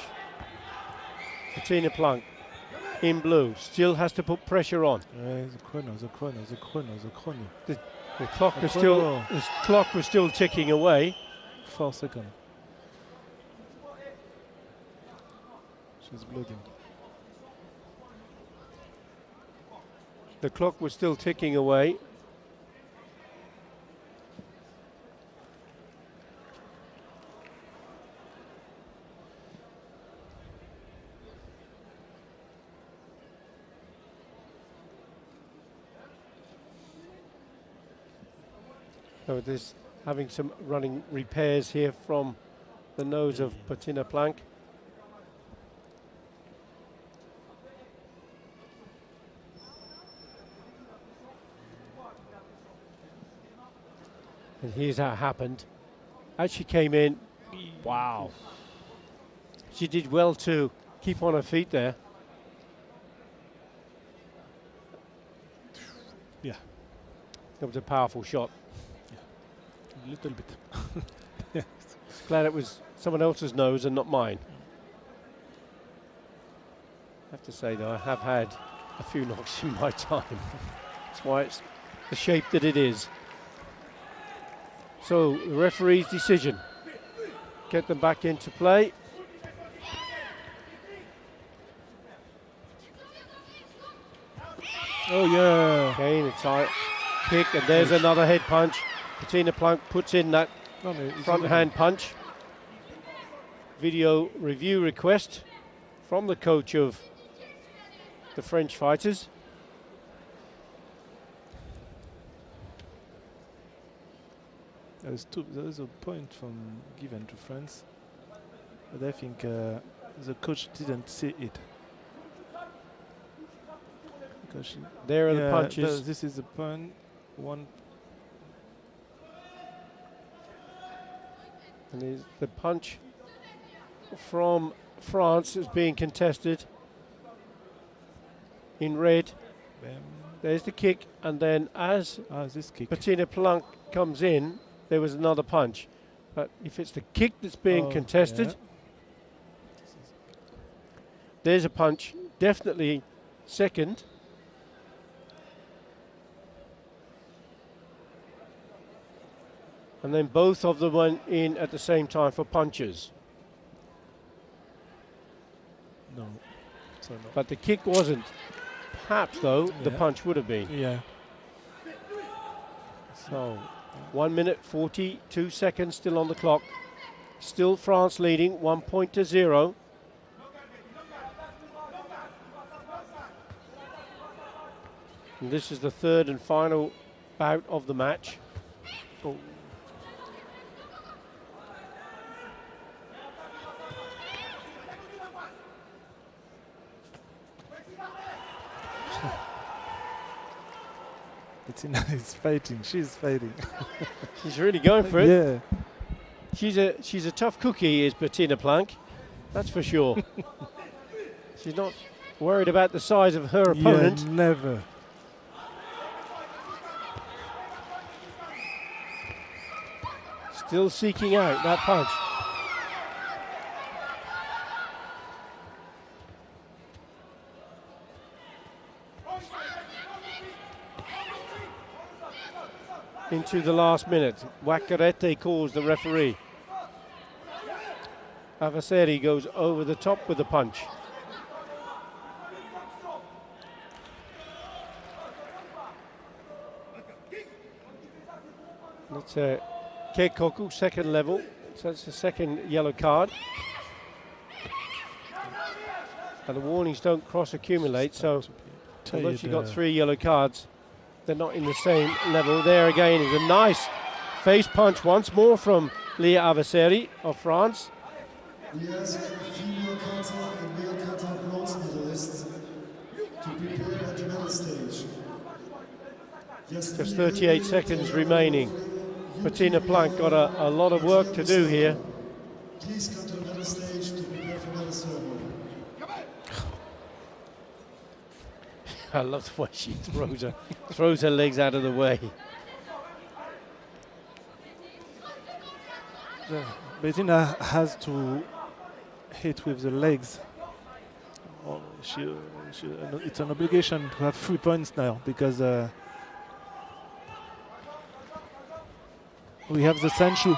Bettina Plank in blue still has to put pressure on. The chrono. The clock was still ticking away. 4 seconds. She's bleeding. The clock was still ticking away. So there's having some running repairs here from the nose of Bettina Plank. And here's how it happened. As she came in, wow. She did well to keep on her feet there. Yeah, That was a powerful shot. a little bit. Glad it was someone else's nose and not mine. I have to say though, I have had a few knocks in my time. That's why it's the shape that it is. So the referee's decision. Get them back into play. Oh yeah. Again, it's a kick, and there's another head punch. Bettina Planck puts in that No, no, it's front okay. hand punch. Video review request from the coach of the French fighters. There is a point from given to France, but I think the coach didn't see it. Because There are the punches. This is the point. One. And there's the punch from France is being contested in red. Bam. There's the kick, and then as This kick. Bettina Planck comes in, there was another punch. But if it's the kick that's being contested, yeah. there's a punch, definitely second. And then both of them went in at the same time for punches. No. So no. But the kick wasn't. Perhaps, though, the Yeah. punch would have been. Yeah. So, 1 minute 42 seconds still on the clock. Still France leading, 1-0. And this is the third and final bout of the match. Oh. Bettina is fighting. She's fighting. She's really going for it. Yeah. She's a tough cookie, is Bettina Planck. That's for sure. She's not worried about the size of her opponent. Yeah, never. Still seeking out that punch. Into the last minute. Waccarete calls the referee. Avaseri goes over the top with the punch. That's a Keikoku, second level. So that's the second yellow card. And the warnings don't cross-accumulate, so although she got 3 yellow cards, they're not in the same level. There again is a nice face punch once more from Leah Avaseri of France. We ask female kata and male kata bronze medalists to prepare at the medal stage. Just 38 seconds remaining. Bettina Planck got a lot of work to do here. Please come to the medal stage to prepare for medal ceremony. I love the way she throws her legs out of the way. Bettina has to hit with the legs. Oh, it's an obligation to have 3 points now because we have the Sanchu.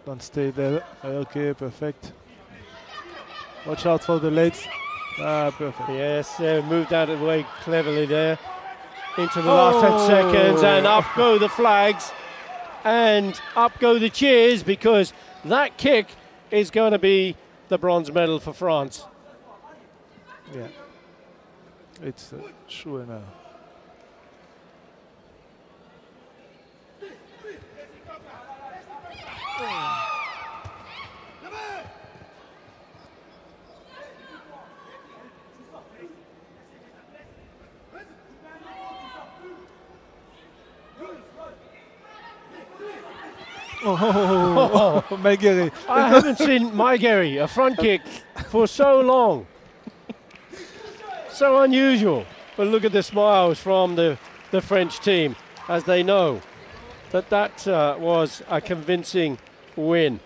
Don't stay there. Okay, perfect. Watch out for the legs. Perfect. Yes, moved out of the way cleverly there. Into the last 10 seconds, and up go the flags, and up go the cheers, because that kick is going to be the bronze medal for France. Yeah. It's sure now. Oh, Maigeri. I haven't seen Maigeri, a front kick, for so long. So unusual. But look at the smiles from the French team as they know that was a convincing win.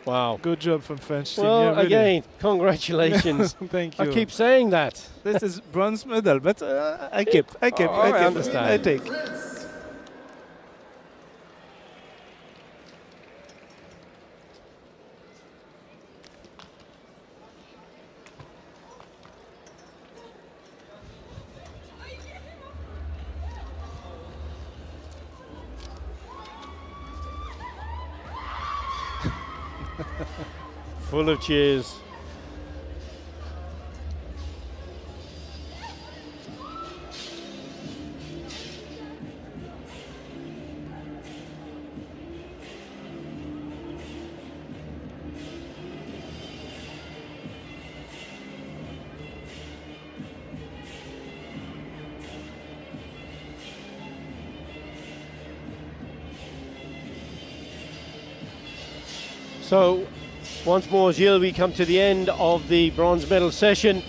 Wow. Good job from French team. Well, Yeah, really. again, congratulations. Thank you. I keep saying that. This is bronze medal, but I keep. I understand. I take. Full of cheers. So, once more, Gilles, we come to the end of the bronze medal session,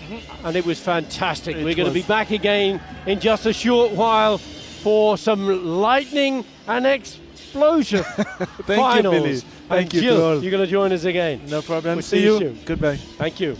and it was fantastic. We're going to be back again in just a short while for some lightning and explosion Thank finals. you, Billy. Thank and you to Gilles, all. you're going to join us again. No problem. We'll See see you you. soon. Goodbye. Thank you.